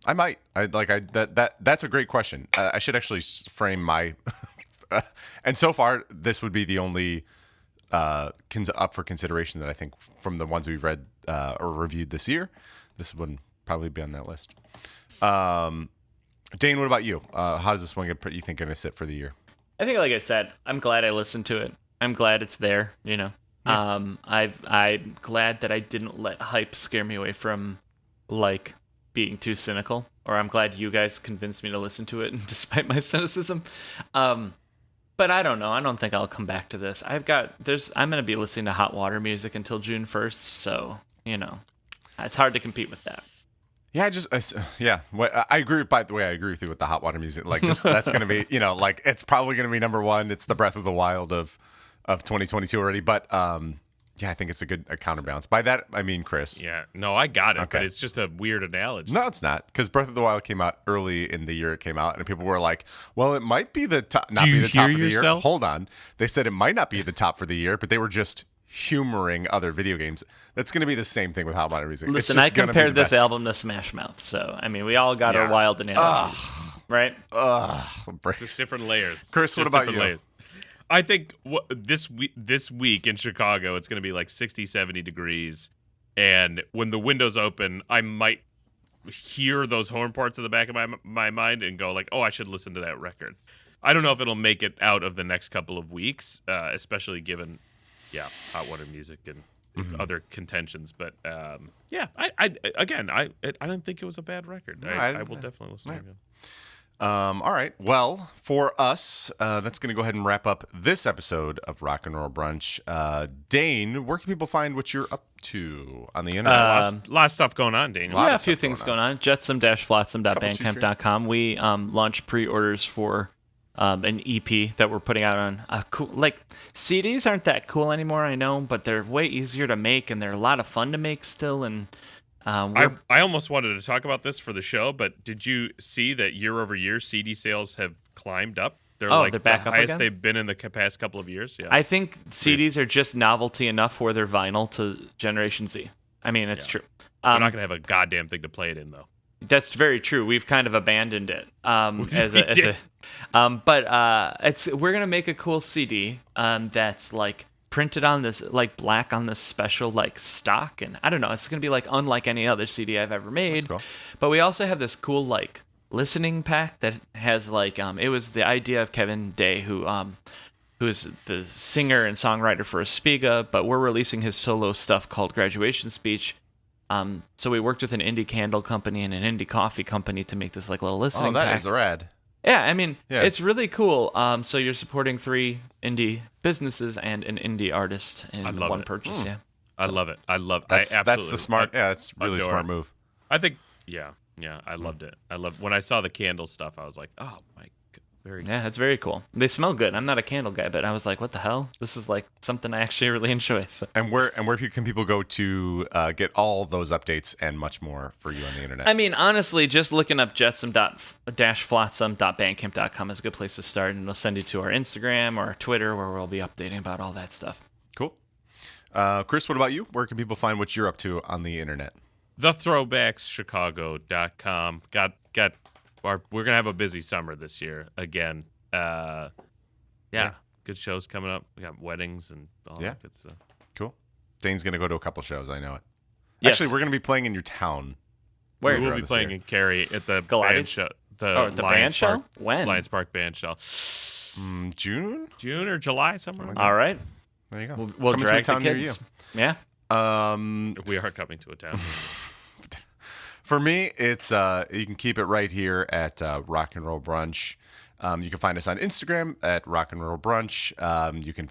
That's a great question. I should actually frame my. And so far, this would be the only up for consideration that I think from the ones we've read or reviewed this year. This would probably be on that list. Dane, what about you? How does this one you think going to sit for the year? I think, like I said, I'm glad I listened to it. I'm glad it's there. Yeah. I'm glad that I didn't let hype scare me away from like being too cynical, or I'm glad you guys convinced me to listen to it despite my cynicism. But I don't know. I don't think I'll come back to this. I'm going to be listening to Hot Water music until June 1st, so, it's hard to compete with that. Yeah, I agree. By the way, I agree with you with the Hot Water music. Like that's going to be, like it's probably going to be number one. It's the Breath of the Wild of 2022 already. But yeah, I think it's a good counterbalance. By that, I mean Chris. Yeah, no, I got it, Okay. but it's just a weird analogy. No, it's not, because Breath of the Wild came out early in the year it came out, and people were like, "Well, it might be the top, not Do be you the top hear of the year." yourself? Hold on, they said it might not be the top for the year, but they were just humoring other video games. That's going to be the same thing with Hot Water music. It's Listen, just I gonna be compared the this best. album to Smash Mouth, so I mean, we all got our Yeah. wild analogies, right? Just different layers. Chris, what Just about different you? layers. I think this week in Chicago, it's going to be like 60, 70 degrees. And when the windows open, I might hear those horn parts in the back of my mind and go like, oh, I should listen to that record. I don't know if it'll make it out of the next couple of weeks, especially given, Hot Water music and its other contentions. But yeah, I didn't think it was a bad record. I will definitely listen to it again. All right. Well, for us, that's going to go ahead and wrap up this episode of Rock and Roll Brunch. Dane, where can people find what you're up to on the internet? A lot of stuff going on, Daniel. Yeah, a few things going on. Jetsam-flotsam.bandcamp.com. We launched pre-orders for an EP that we're putting out on a cool. Like CDs aren't that cool anymore, I know, but they're way easier to make and they're a lot of fun to make still. And I almost wanted to talk about this for the show, but did you see that year over year CD sales have climbed up? They're they're back the up highest again? they've been in the past couple of years. Yeah, I think CDs are just novelty enough for their vinyl to Generation Z. I mean, it's true. We're not gonna have a goddamn thing to play it in though. That's very true. We've kind of abandoned it. We're gonna make a cool CD that's like printed on this like black on this special like stock, and I don't know. It's gonna be like unlike any other CD I've ever made. Cool. But we also have this cool like listening pack that has like it was the idea of Kevin Day who's the singer and songwriter for Aspiga, but we're releasing his solo stuff called Graduation Speech. So we worked with an indie candle company and an indie coffee company to make this like little listening pack. That is rad. Yeah, I mean, Yeah. it's really cool. So you're supporting 3 indie businesses and an indie artist in love one it. purchase. Yeah. I love it. I love. That's absolutely, the smart. Yeah, it's really adore smart it. move. I think. Yeah. I loved it. I loved when I saw the candle stuff. I was like, oh my, very. Yeah, it's very cool. They smell good. I'm not a candle guy, but I was like, what the hell? This is like something I actually really enjoy. So. And where can people go to get all those updates and much more for you on the internet? I mean, honestly, just looking up jetsam-flotsam.bandcamp.com is a good place to start, and it'll send you to our Instagram or our Twitter where we'll be updating about all that stuff. Cool. Chris, what about you? Where can people find what you're up to on the internet? thethrowbackschicago.com. We're gonna have a busy summer this year again. Yeah, good shows coming up. We got weddings and all that good stuff. Cool. Dane's gonna go to a couple shows. I know it. Yes. Actually, we're gonna be playing in your town. Where? We will around be this playing year. in Cary at the Galatas? band show. The The Lions band show? Park, When? Lions Park band show. June. June or July, somewhere. All right. There you go. We'll Coming to a drag the town near kids. Yeah. We are coming to a town. For me, it's you can keep it right here at Rock and Roll Brunch. You can find us on Instagram at Rock and Roll Brunch. You can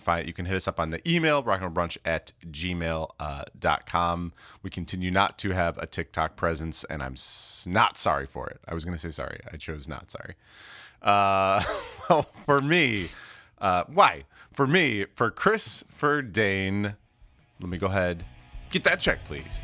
hit us up on the email rockandrollbrunch@gmail.com. We continue not to have a TikTok presence, and I'm not sorry for it. I was going to say sorry. I chose not sorry. Well, for me, why? For me, for Chris, for Dane, let me go ahead. Get that check, please.